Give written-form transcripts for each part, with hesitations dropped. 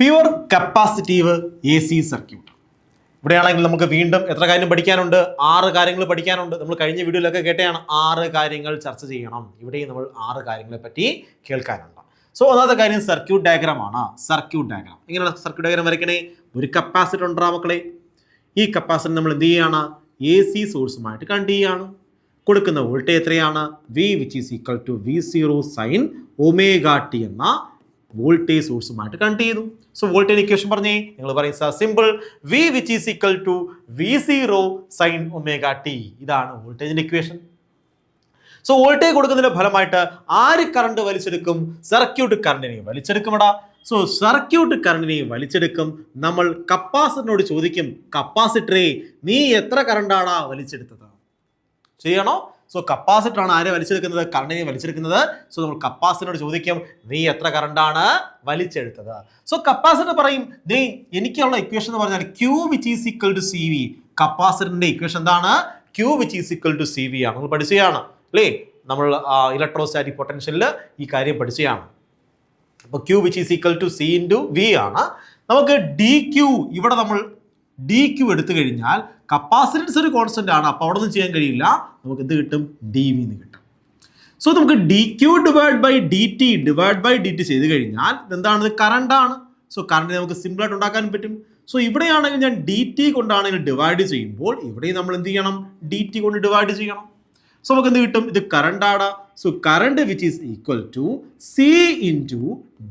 Pure capacitive A C circuit. ഇവിടെയാണെങ്കിൽ നമുക്ക് വീണ്ടും എത്ര കാര്യം പഠിക്കാനുണ്ട്? 6 കാര്യങ്ങൾ പഠിക്കാനുണ്ട്. നമ്മൾ കഴിഞ്ഞ വീഡിയോയിലൊക്കെ കേട്ടതാണ് 6 കാര്യങ്ങൾ ചർച്ച ചെയ്യണം. ഇവിടെയും നമ്മൾ 6 കാര്യങ്ങളെ പറ്റി കേൾക്കാനുണ്ട്. സോ ഒന്നാമത്തെ കാര്യം സർക്യൂട്ട് ഡയഗ്രാം ആണ്. സർക്യൂട്ട് ഡയഗ്രാം എങ്ങനെയാണ് സർക്യൂട്ട് ഡയഗ്രാം വരയ്ക്കണേ? ഒരു കപ്പാസിറ്റർ ഉണ്ടാ മക്കളെ. ഈ കപ്പാസിറ്റർ നമ്മൾ എന്ത് ചെയ്യാണ്? എ സി സോഴ്സുമായിട്ട് കണക്ട് ചെയ്യാണ്. കൊടുക്കുന്ന വോൾട്ടേജ് എത്രയാണ്? V which is equal to V0 sin omega t എന്ന വോൾട്ടേജ് സോഴ്സുമായിട്ട് കണക്ട് ചെയ്തു. സോ വോൾട്ടേജ് ഇക്വേഷൻ പറഞ്ഞേ, നിങ്ങൾ പറയും sir simple, V which is equal to V0 sin omega t. ഇതാണ് വോൾട്ടേജിന്റെ ഇക്വേഷൻ. സോ വോൾട്ടേജ് കൊടുക്കുന്നതിന്റെ ഫലമായിട്ട് ആര് കറണ്ട് വലിച്ചെടുക്കും? സർക്യൂട്ട് കറണ്ടിനെ വലിച്ചെടുക്കുമടാ. സോ സർക്യൂട്ട് കറണ്ടിനെ വലിച്ചെടുക്കും. നമ്മൾ കപ്പാസിറ്ററിനോട് ചോദിക്കും, കപ്പാസിറ്ററെ നീ എത്ര കറണ്ടാണ് വലിച്ചെടുത്തത്? ചെയ്യണോ? സോ കപ്പാസിറ്റർ ആണ് ആരെ വലിച്ചെടുക്കുന്നത്? കറണ്ടിനെ വലിച്ചെടുക്കുന്നത്. സോ നമ്മൾ കപ്പാസിറ്ററിനോട് ചോദിക്കും, നീ എത്ര കറണ്ടാണ് വലിച്ചെടുത്തത്? സോ കപ്പാസിറ്റർ പറയും, നീ എനിക്കുള്ള ഇക്വേഷൻ എന്ന് പറഞ്ഞാൽ Q which is equal to CV. കപ്പാസിറ്ററിന്റെ ഇക്വേഷൻ എന്താണ്? Q which is equal to CV ആണ്. നമ്മൾ പഠിച്ചതാണ് അല്ലേ? നമ്മൾ ഇലക്ട്രോസ്റ്റാറ്റിക് പൊട്ടൻഷ്യലിൽ ഈ കാര്യം പഠിച്ചതാണ്. അപ്പോൾ Q which is equal to C into V ആണ്. നമുക്ക് DQ, ഇവിടെ നമ്മൾ DQ എടുത്തു കഴിഞ്ഞാൽ കപ്പാസിറ്റൻസ് ഒരു കോൺസ്റ്റന്റ് ആണ്. അപ്പോൾ അവിടെ ഒന്നും ചെയ്യാൻ കഴിയില്ല. നമുക്ക് എന്ത് കിട്ടും? DV എന്ന് കിട്ടും. സോ നമുക്ക് DQ ഡിവൈഡ് ബൈ DT ചെയ്ത് കഴിഞ്ഞാൽ എന്താണ്? കറണ്ട് ആണ്. സോ കറണ്ട് നമുക്ക് സിമ്പിൾ ആയിട്ട് ഉണ്ടാക്കാൻ പറ്റും. സോ ഇവിടെയാണെങ്കിൽ ഞാൻ DT കൊണ്ടാണെങ്കിൽ ഡിവൈഡ് ചെയ്യുമ്പോൾ ഇവിടെ നമ്മൾ എന്ത് ചെയ്യണം? DT കൊണ്ട് ഡിവൈഡ് ചെയ്യണം. സോ നമുക്ക് എന്ത് കിട്ടും? ഇത് കറണ്ട് ആണ്. So current which is equal to C into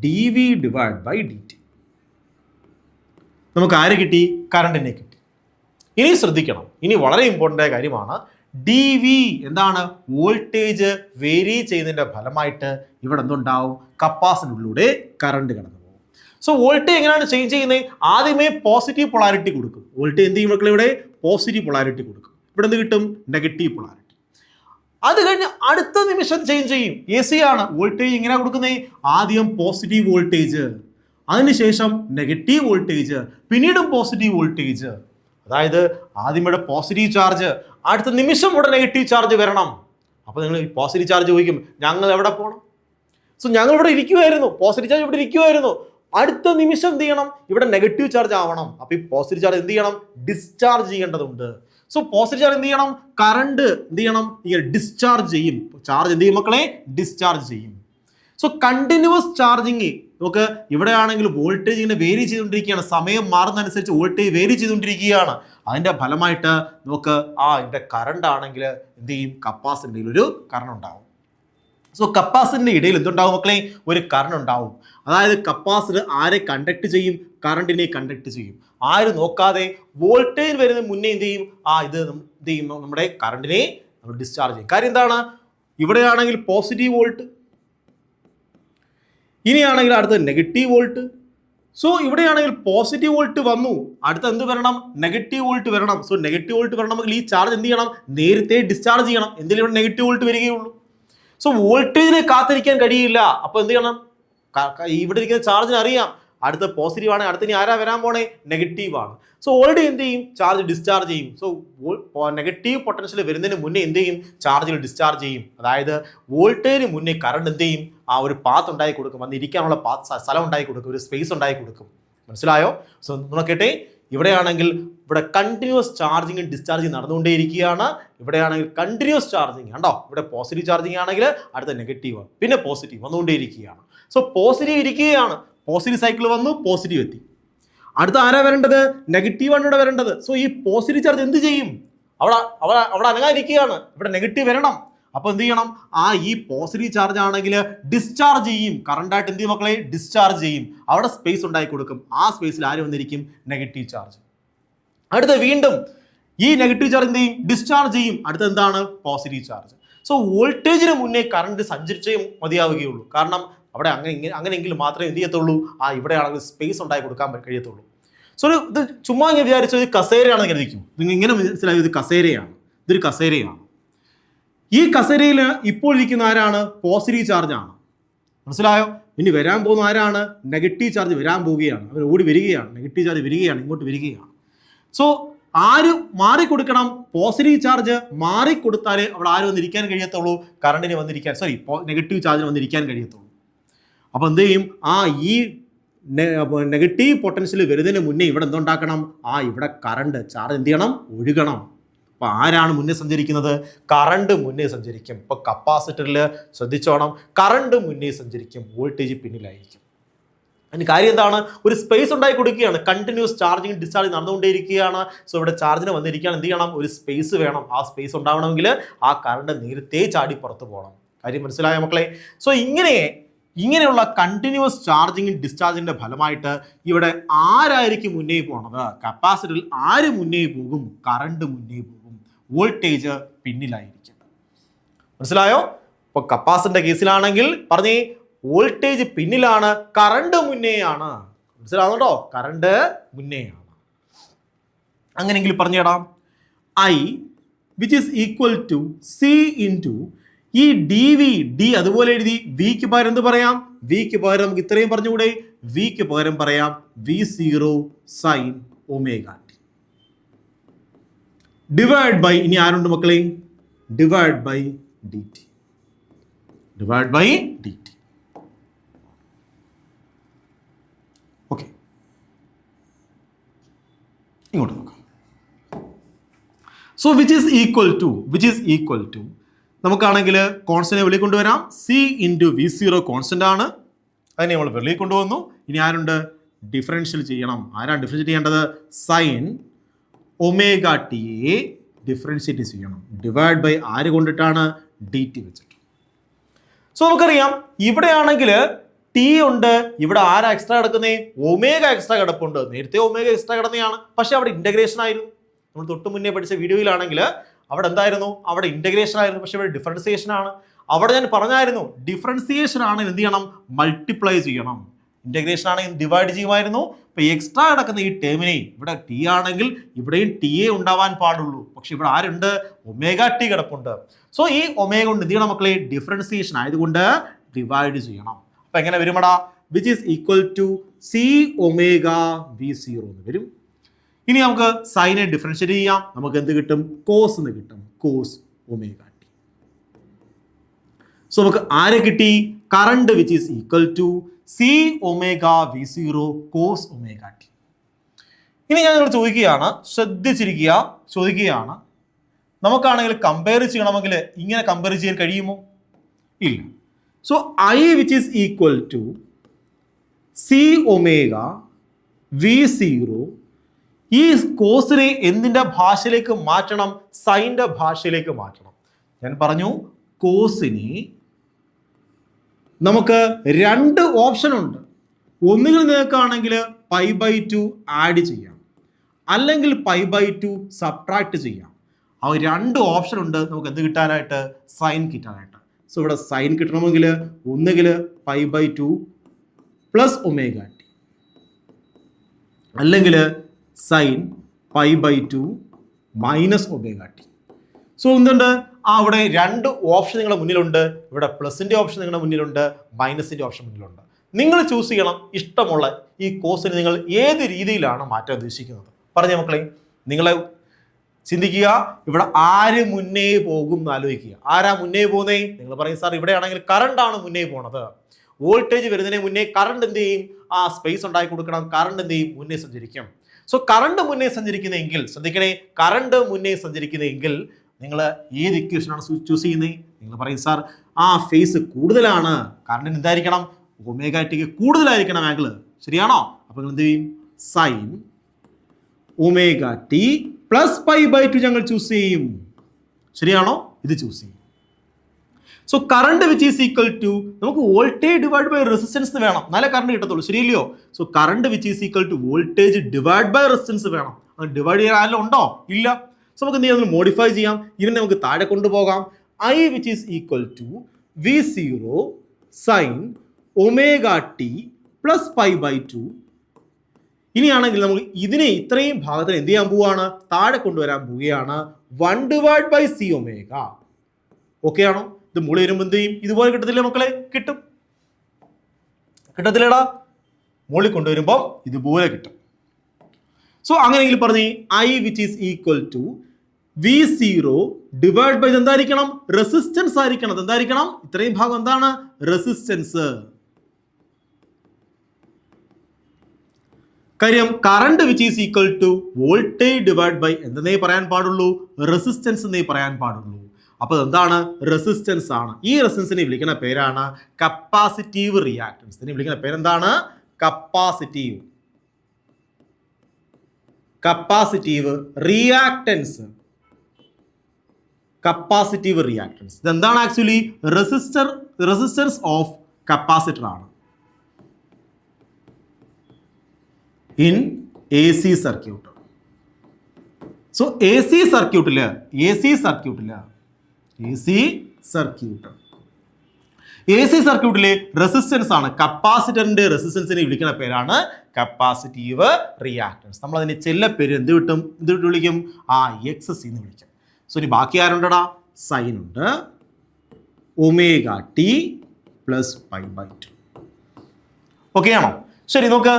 DV divide by DT. നമുക്ക് ആര് കിട്ടി? കറണ്ടിനെ കിട്ടി. ഇനി ശ്രദ്ധിക്കണം, ഇനി വളരെ ഇമ്പോർട്ടൻ്റ് ആയ കാര്യമാണ്. DV എന്താണ്? വോൾട്ടേജ് വേരി ചെയ്യുന്നതിൻ്റെ ഫലമായിട്ട് ഇവിടെ എന്തുണ്ടാവും? കപ്പാസിറ്ററിലൂടെ കറണ്ട് കടന്നു പോകും. സോ വോൾട്ടേജ് എങ്ങനെയാണ് ചേഞ്ച് ചെയ്യുന്നത്? ആദ്യമേ പോസിറ്റീവ് പൊളാരിറ്റി കൊടുക്കും. വോൾട്ടേജ് എന്ത് ചെയ്യും മക്കളെ? ഇവിടെ പോസിറ്റീവ് പൊളാരിറ്റി കൊടുക്കും. ഇവിടെ എന്ത് കിട്ടും? Negative polarity. അത് കഴിഞ്ഞ് അടുത്ത നിമിഷം ചേഞ്ച് ചെയ്യും. AC ആണ്. വോൾട്ടേജ് എങ്ങനെയാണ് കൊടുക്കുന്നത്? ആദ്യം പോസിറ്റീവ് വോൾട്ടേജ്, അതിനുശേഷം നെഗറ്റീവ് വോൾട്ടേജ്, പിന്നീടും പോസിറ്റീവ് വോൾട്ടേജ്. അതായത് ആദ്യം ഇവിടെ പോസിറ്റീവ് ചാർജ്, അടുത്ത നിമിഷം ഇവിടെ നെഗറ്റീവ് ചാർജ് വരണം. അപ്പോൾ നിങ്ങൾ ഈ പോസിറ്റീവ് ചാർജ് ചോദിക്കും, ഞങ്ങൾ എവിടെ പോകണം? സോ ഞങ്ങൾ ഇവിടെ ഇരിക്കുമായിരുന്നു, പോസിറ്റീവ് ചാർജ് ഇവിടെ ഇരിക്കുമായിരുന്നു. അടുത്ത നിമിഷം എന്ത് ചെയ്യണം? ഇവിടെ നെഗറ്റീവ് ചാർജ് ആവണം. അപ്പോൾ ഈ പോസിറ്റീവ് ചാർജ് എന്ത് ചെയ്യണം? ഡിസ്ചാർജ് ചെയ്യേണ്ടതുണ്ട്. സോ പോസിറ്റീവ് ചാർജ് എന്ത് ചെയ്യണം? കറണ്ട് എന്ത് ചെയ്യണം? ഇങ്ങനെ ഡിസ്ചാർജ് ചെയ്യും. ചാർജ് എന്ത് ചെയ്യും മക്കളെ? ഡിസ്ചാർജ് ചെയ്യും. So continuous charging. നമുക്ക് ഇവിടെ ആണെങ്കിൽ വോൾട്ടേജ് ഇങ്ങനെ വേരി ചെയ്തുകൊണ്ടിരിക്കുകയാണ്. സമയം മാറുന്നതനുസരിച്ച് വോൾട്ടേജ് വേരി ചെയ്തുകൊണ്ടിരിക്കുകയാണ്. അതിൻ്റെ ഫലമായിട്ട് നമുക്ക് ഇവിടെ കറണ്ട് ആണെങ്കിൽ എന്ത് ചെയ്യും? കപ്പാസിറ്ററിൽ ഒരു കറണ്ട് ഉണ്ടാവും. സോ കപ്പാസിറ്ററിൻ്റെ ഇടയിൽ എന്തുണ്ടാവും മക്കളെ? ഒരു കറണ്ട് ഉണ്ടാവും. അതായത് കപ്പാസിറ്റർ ആരെ കണ്ടക്ട് ചെയ്യും? കറണ്ടിനെ കണ്ടക്ട് ചെയ്യും. ആരും നോക്കാതെ വോൾട്ടേജ് വരുന്ന മുന്നേ എന്ത് ചെയ്യും? ഇത് എന്ത് ചെയ്യും? നമ്മുടെ കറണ്ടിനെ നമ്മൾ ഡിസ്ചാർജ് ചെയ്യും. കാര്യം എന്താണ്? ഇവിടെയാണെങ്കിൽ പോസിറ്റീവ് വോൾട്ട്, ഇനിയാണെങ്കിൽ അടുത്ത നെഗറ്റീവ് വോൾട്ട്. സോ ഇവിടെയാണെങ്കിൽ പോസിറ്റീവ് വോൾട്ട് വന്നു, അടുത്ത എന്ത് വരണം? നെഗറ്റീവ് വോൾട്ട് വരണം. സോ നെഗറ്റീവ് വോൾട്ട് വരണമെങ്കിൽ ഈ ചാർജ് എന്ത് ചെയ്യണം? നേരത്തെ ഡിസ്ചാർജ് ചെയ്യണം. എന്തെങ്കിലും ഇവിടെ നെഗറ്റീവ് വോൾട്ട് വരികയുള്ളൂ. സോ വോൾട്ടേജിനെ കാത്തിരിക്കാൻ കഴിയില്ല. അപ്പോൾ എന്ത് ചെയ്യണം? ഇവിടെ ഇരിക്കുന്ന ചാർജിന് അറിയാം അടുത്ത പോസിറ്റീവ് ആണ്, അടുത്ത ഇനി ആരാ വരാൻ പോണേ? നെഗറ്റീവ് ആണ്. സോ ഓൾറെഡി എന്ത് ചെയ്യും? ചാർജ് ഡിസ്ചാർജ് ചെയ്യും. സോ നെഗറ്റീവ് പൊട്ടൻഷ്യൽ വരുന്നതിന് മുന്നേ എന്ത് ചെയ്യും? ചാർജുകൾ ഡിസ്ചാർജ് ചെയ്യും. അതായത് വോൾട്ടേജിന് മുന്നേ കറണ്ട് എന്ത് ചെയ്യും? ഒരു പാത്ത് ഉണ്ടാക്കി കൊടുക്കും. വന്ന് ഇരിക്കാനുള്ള സ്ഥലം ഉണ്ടാക്കി കൊടുക്കും, ഒരു സ്പേസ് ഉണ്ടാക്കി കൊടുക്കും. മനസ്സിലായോ? സോ നോക്കട്ടെ, ഇവിടെയാണെങ്കിൽ ഇവിടെ കണ്ടിന്യൂസ് ചാർജിങ് ഡിസ്ചാർജിങ് നടന്നുകൊണ്ടേയിരിക്കുകയാണ്. ഇവിടെയാണെങ്കിൽ കണ്ടിന്യൂസ് ചാർജിങ് കണ്ടോ? ഇവിടെ പോസിറ്റീവ് ചാർജിങ് ആണെങ്കിൽ അടുത്ത നെഗറ്റീവ്, പിന്നെ പോസിറ്റീവ് വന്നുകൊണ്ടേയിരിക്കുകയാണ്. സോ പോസിറ്റീവ് ഇരിക്കുകയാണ്, പോസിറ്റീവ് സൈക്കിൾ വന്നു, പോസിറ്റീവ് എത്തി. അടുത്ത ആരാ വരേണ്ടത്? നെഗറ്റീവ് ആണ് ഇവിടെ വരേണ്ടത്. സോ ഈ പോസിറ്റീവ് ചാർജ് എന്ത് ചെയ്യും? അവിടെ അനങ്ങാതിരിക്കുകയാണ്, ഇവിടെ നെഗറ്റീവ് വരണം. അപ്പോൾ എന്ത് ചെയ്യണം? ഈ പോസിറ്റീവ് ചാർജ് ആണെങ്കിൽ ഡിസ്ചാർജ് ചെയ്യും. കറണ്ടായിട്ട് എന്ത് ചെയ്യും മക്കളെ? ഡിസ്ചാർജ് ചെയ്യും. അവിടെ സ്പേസ് ഉണ്ടാക്കി കൊടുക്കും. ആ സ്പേസിൽ ആര് വന്നിരിക്കും? Negative charge. അടുത്ത വീണ്ടും ഈ നെഗറ്റീവ് ചാർജ് എന്ത് ചെയ്യും? ഡിസ്ചാർജ് ചെയ്യും. അടുത്ത എന്താണ്? Positive charge. സോ വോൾട്ടേജിന് മുന്നേ കറണ്ട് സഞ്ചരിച്ചേ മതിയാവുകയുള്ളൂ. കാരണം അവിടെ അങ്ങനെയെങ്കിലും മാത്രമേ എന്ത് ചെയ്യത്തുള്ളൂ? ഇവിടെയാണെങ്കിൽ സ്പേസ് ഉണ്ടാക്കി കൊടുക്കാൻ കഴിയത്തുള്ളൂ. സോ ഇത് ചുമ്മാ ഇങ്ങനെ വിചാരിച്ചത് കസേരയാണെന്ന് കരുതിക്കും. നിങ്ങൾ ഇങ്ങനെ മനസ്സിലായി, ഇത് കസേരയാണ്, ഇതൊരു കസേരയാണ്. ഈ കസേരയിൽ ഇപ്പോൾ ഇരിക്കുന്ന ആരാണ്? പോസിറ്റീവ് ചാർജ് ആണ്. മനസ്സിലായോ? ഇനി വരാൻ പോകുന്ന ആരാണ്? നെഗറ്റീവ് ചാർജ് വരാൻ പോവുകയാണ്. അവർ ഓടി വരികയാണ്, നെഗറ്റീവ് ചാർജ് വരികയാണ്, ഇങ്ങോട്ട് വരികയാണ്. സോ ആര് മാറിക്കൊടുക്കണം? പോസിറ്റീവ് ചാർജ് മാറിക്കൊടുത്താലേ അവിടെ ആര് വന്നിരിക്കാൻ കഴിയത്തുള്ളൂ? കറണ്ടിന് വന്നിരിക്കാൻ, നെഗറ്റീവ് ചാർജിന് വന്നിരിക്കാൻ കഴിയത്തുള്ളൂ. അപ്പോൾ എന്ത് ചെയ്യും? ഈ നെഗറ്റീവ് പൊട്ടൻഷ്യൽ വരുന്നതിന് മുന്നേ ഇവിടെ എന്തുണ്ടാക്കണം? ഇവിടെ കറണ്ട് ചാർജ് എന്ത് ചെയ്യണം? ഒഴുകണം. അപ്പോൾ ആരാണ് മുന്നേ സഞ്ചരിക്കുന്നത്? കറണ്ട് മുന്നേ സഞ്ചരിക്കും. ഇപ്പോൾ കപ്പാസിറ്ററിൽ ശ്രദ്ധിച്ചോണം, കറണ്ട് മുന്നേ സഞ്ചരിക്കും, വോൾട്ടേജ് പിന്നിലായിരിക്കും. അതിന് കാര്യം എന്താണ്? ഒരു സ്പേസ് ഉണ്ടായി കൊടുക്കുകയാണ്. കണ്ടിന്യൂസ് ചാർജിങ് ഡിസ്ചാർജ് നടന്നുകൊണ്ടേയിരിക്കുകയാണ്. സോ ഇവിടെ ചാർജിന് വന്നിരിക്കുകയാണ്, എന്ത് ചെയ്യണം? ഒരു സ്പേസ് വേണം. ആ സ്പേസ് ഉണ്ടാവണമെങ്കിൽ ആ കറണ്ട് നേരത്തെ ചാടി പുറത്ത് പോകണം. കാര്യം മനസ്സിലായ മക്കളെ? സോ ഇങ്ങനെയുള്ള കണ്ടിന്യൂസ് ചാർജിങ് ഡിസ്ചാർജിന്റെ ഫലമായിട്ട് ഇവിടെ ആരായിരിക്കും മുന്നേ പോണത്? കപ്പാസിറ്ററിൽ ആര് മുന്നേ പോകും? കറണ്ട് മുന്നേ പോകും, വോൾട്ടേജ് പിന്നിലായിരിക്കും. മനസ്സിലായോ? ഇപ്പോൾ കപ്പാസിറ്ററിന്റെ കേസിലാണെങ്കിൽ പറഞ്ഞേ, വോൾട്ടേജ് പിന്നിലാണ്, കറണ്ട് മുന്നേയാണ്. മനസ്സിലാവുന്നുണ്ടോ? കറണ്ട് മുന്നേയാണ്. അങ്ങനെയെങ്കിൽ പറഞ്ഞേടാം, I which is equal to C into ഈ ഡി വി, ഡി അതുപോലെ എഴുതി, വിക്ക് പകരം എന്ത് പറയാം? വിക്ക് പകരം നമുക്ക് ഇത്രയും പറഞ്ഞുകൂടെ? വിക്ക് പകരം പറയാം V0 sin omega T divide by, ഇനി ആരുണ്ട് മക്കളെ? Divide by D T. Divide by D T. Okay, ഇങ്ങോട്ട് നോക്കാം. So which is equal to നമുക്കാണെങ്കിൽ കോൺസ്റ്റന്റ് വെളിയിൽ കൊണ്ടുവരാം. സി ഇൻറ്റു V0 കോൺസ്റ്റന്റ് ആണ്, അതിനെ നമ്മൾ വെളിയിൽ കൊണ്ടുവന്നു. ഇനി ആരുണ്ട്? ഡിഫറൻഷ്യൽ ചെയ്യണം. ആരാണ് ഡിഫറൻഷ്യറ്റ് ചെയ്യേണ്ടത്? സൈൻ ഒമേഗ ടിയെ ഡിഫറൻഷ്യേറ്റ് ചെയ്യണം. ഡിവൈഡ് ബൈ ആര് കൊണ്ടിട്ടാണ്? ഡി ടി വെച്ചിട്ട്. സോ നമുക്കറിയാം ഇവിടെയാണെങ്കിൽ ടി ഉണ്ട്, ഇവിടെ ആരാ എക്സ്ട്രാ കിടക്കുന്നേ? ഒമേഗ എക്സ്ട്രാ കിടപ്പുണ്ട്. നേരത്തെ ഒമേഗ എക്സ്ട്രാ കിടന്നെയാണ്, പക്ഷെ അവിടെ ഇന്റഗ്രേഷൻ ആയിരുന്നു. നമ്മൾ തൊട്ട് മുന്നേ പഠിച്ച വീഡിയോയിലാണെങ്കിൽ അവിടെ എന്തായിരുന്നു? അവിടെ ഇന്റഗ്രേഷൻ ആയിരുന്നു, പക്ഷെ ഇവിടെ ഡിഫറൻസിയേഷൻ ആണ്. അവിടെ ഞാൻ പറഞ്ഞായിരുന്നു, ഡിഫറൻസിയേഷൻ ആണെങ്കിൽ എന്ത് ചെയ്യണം? മൾട്ടിപ്ലൈ ചെയ്യണം. ഇന്റഗ്രേഷൻ ആണെങ്കിൽ ഡിവൈഡ് ചെയ്യുമായിരുന്നു. ഇപ്പൊ എക്സ്ട്രാ കിടക്കുന്ന ഈ ടേമിനെ, ഇവിടെ ടി ആണെങ്കിൽ ഇവിടെയും ടി എ ഉണ്ടാവാൻ പാടുള്ളൂ, പക്ഷെ ഇവിടെ ആരുണ്ട്? ഒമേഗ ടി കിടപ്പുണ്ട്. സോ ഈ ഒമേഗ കൊണ്ട് എന്ത് ചെയ്യണം മക്കളെ? ഡിഫറൻസിയേഷൻ ആയതുകൊണ്ട് ഡിവൈഡ് ചെയ്യണം. അപ്പൊ എങ്ങനെ വരുമടാ? Which is equal to C omega V0 എന്ന് വരും. ഇനി നമുക്ക് സൈനെ ഡിഫറൻഷ്യേറ്റ് ചെയ്യാം. നമുക്ക് എന്ത് കിട്ടും? കോസ് എന്ന് കിട്ടും. Cos omega T. സോ നമുക്ക് ആരെ കിട്ടി? Current which is equal to C omega V0 cos omega T. ഇനി ഞങ്ങൾ ചോദിക്കുകയാണ്, ചോദിക്കുകയാണ്, നമുക്കാണെങ്കിൽ കമ്പയർ ചെയ്യണമെങ്കിൽ ഇങ്ങനെ കമ്പയർ ചെയ്യാൻ കഴിയുമോ? ഇല്ല. So I which is equal to C omega V0, ഈ കോസിനെ എന്തിൻ്റെ ഭാഷയിലേക്ക് മാറ്റണം? സൈൻ്റെ ഭാഷയിലേക്ക് മാറ്റണം. ഞാൻ പറഞ്ഞു, കോസിനെ നമുക്ക് രണ്ട് ഓപ്ഷൻ ഉണ്ട്. ഒന്നുകിൽ നിങ്ങൾക്കാണെങ്കിൽ π/2 ആഡ് ചെയ്യാം, അല്ലെങ്കിൽ π/2 സബ്ട്രാക്ട് ചെയ്യാം. ആ രണ്ട് ഓപ്ഷൻ ഉണ്ട് നമുക്ക് എന്ത് കിട്ടാനായിട്ട്? സൈൻ കിട്ടാനായിട്ട്. സോ ഇവിടെ സൈൻ കിട്ടണമെങ്കിൽ ഒന്നുകിൽ π/2 പ്ലസ് ഒമേഗ ടി, അല്ലെങ്കിൽ sine π/2 minus omega T. So എന്തുണ്ട്? അവിടെ രണ്ട് ഓപ്ഷൻ നിങ്ങളുടെ മുന്നിലുണ്ട്. ഇവിടെ പ്ലസിന്റെ ഓപ്ഷൻ നിങ്ങളുടെ മുന്നിലുണ്ട്, മൈനസിന്റെ ഓപ്ഷൻ മുന്നിലുണ്ട്. നിങ്ങൾ ചൂസ് ചെയ്യണം ഇഷ്ടമുള്ള ഈ കോസിന് നിങ്ങൾ ഏത് രീതിയിലാണ് മാറ്റാൻ ഉദ്ദേശിക്കുന്നത്. പറഞ്ഞ മക്കളെ, നിങ്ങളെ ചിന്തിക്കുക, ഇവിടെ ആര് മുന്നേ പോകും എന്ന് ആലോചിക്കുക. ആരാ മുന്നേ പോകുന്നേ? നിങ്ങൾ പറയും, സാർ ഇവിടെയാണെങ്കിൽ കറണ്ട് ആണ് മുന്നേ പോണത്. വോൾട്ടേജ് വരുന്നതിന് മുന്നേ കറണ്ട് എന്ത് ചെയ്യും? ആ സ്പേസ് ഉണ്ടാക്കി കൊടുക്കണം. കറണ്ട് എന്ത് ചെയ്യും? മുന്നേ സഞ്ചരിക്കും. സോ കറണ്ട് മുന്നേ സഞ്ചരിക്കുന്നതെങ്കിൽ ശ്രദ്ധിക്കണേ, കറണ്ട് മുന്നേ സഞ്ചരിക്കുന്നതെങ്കിൽ നിങ്ങൾ ഏത് ഇക്വേഷനാണ് ചൂസ് ചെയ്യുന്നത്? നിങ്ങൾ പറയും, സാർ ആ ഫേസ് കൂടുതലാണ്, കറണ്ടിന് എന്തായിരിക്കണം? ഒമേഗ ടിക്ക് കൂടുതലായിരിക്കണം ആംഗിൾ. ശരിയാണോ? അപ്പോൾ നിങ്ങൾ എന്ത് ചെയ്യും? സൈൻ ഒമേഗ ടി പ്ലസ് π/2 ഞങ്ങൾ ചൂസ് ചെയ്യും. ശരിയാണോ? ഇത് ചൂസ് ചെയ്യും. So current which is equal to, നമുക്ക് വോൾട്ടേജ് ഡിവൈഡ് ബൈ റെസിസ്റ്റൻസ് വേണം, നല്ല കറണ്ട് കിട്ടത്തുള്ളൂ. ശരിയല്ലയോ? So current which is equal to voltage divide by resistance വേണം. അത് ഡിവൈഡ് ചെയ്യാൻ ആരെങ്കിലും ഉണ്ടോ? ഇല്ല. സോ നമുക്ക് എന്ത് ചെയ്യാം? മോഡിഫൈ ചെയ്യാം. ഇതിനെ നമുക്ക് താഴെ കൊണ്ടുപോകാം. I which is equal to V0 sin omega T plus π/2. ഇനിയാണെങ്കിൽ നമ്മൾ ഇതിനെ ഇത്രയും ഭാഗത്തിന് എന്ത് ചെയ്യാൻ പോവുകയാണ്? താഴെ കൊണ്ടുവരാൻ പോവുകയാണ്. 1 divide by C omega. Okay ആണോ? ഇത് മുകളിൽ വരുമ്പോൾ എന്ത് ചെയ്യും? ഇതുപോലെ കിട്ടത്തില്ലേ മക്കളെ? കിട്ടും. കിട്ടത്തില്ലടാ? മുകളിൽ കൊണ്ടുവരുമ്പോൾ ഇതുപോലെ കിട്ടും. സോ അങ്ങനെയെങ്കിൽ പറഞ്ഞേ, I which is equal to V0 divide by എന്തായിരിക്കണം? റെസിസ്റ്റൻസ് ആയിരിക്കണം. എന്തായിരിക്കണം? ഇത്രയും ഭാഗം എന്താണ്? റെസിസ്റ്റൻസ്. കാര്യം current which is equal to voltage divide by എന്തെന്നേ പറയാൻ പാടുള്ളൂ, റെസിസ്റ്റൻസ് എന്നേ പറയാൻ പാടുള്ളൂ. അപ്പോൾ എന്താണ്, റെസിസ്റ്റൻസ് ആണ്. ഈ റെസിസ്റ്റൻസിനെ വിളിക്കുന്ന പേരാണ് കപ്പാസിറ്റീവ് റിയാക്ടൻസ്. ഇതിനെ വിളിക്കുന്ന പേരെന്താണ്, കപ്പാസിറ്റീവ് റിയാക്ടൻസ്. കപ്പാസിറ്റീവ് റിയാക്ടൻസ് ഇതെന്താണ്, ആക്ച്വലി റെസിസ്റ്റൻസ് ഓഫ് കപ്പാസിറ്റർ ആണ് in A C circuit. So A C സർക്യൂട്ടില് റെസിസ്റ്റൻസ് ആണ്, കപ്പാസിറ്ററിന്റെ റെസിസ്റ്റൻസിനെ വിളിക്കുന്ന പേരാണ് കപ്പാസിറ്റീവ് റിയാക്ടൻസ്. നമ്മൾ അതിന്റെ ചെല്ല പേര് എന്ത് വിളിക്കും, എക്സ് സി എന്ന് വിളിക്കും. സോ ഇനി ബാക്കി ആരുണ്ടടാ, സൈൻ ഉണ്ട്, ഒമേഗ ടി പ്ലസ് π/2. ഓക്കെ ആണോ? ശരി, നോക്ക്,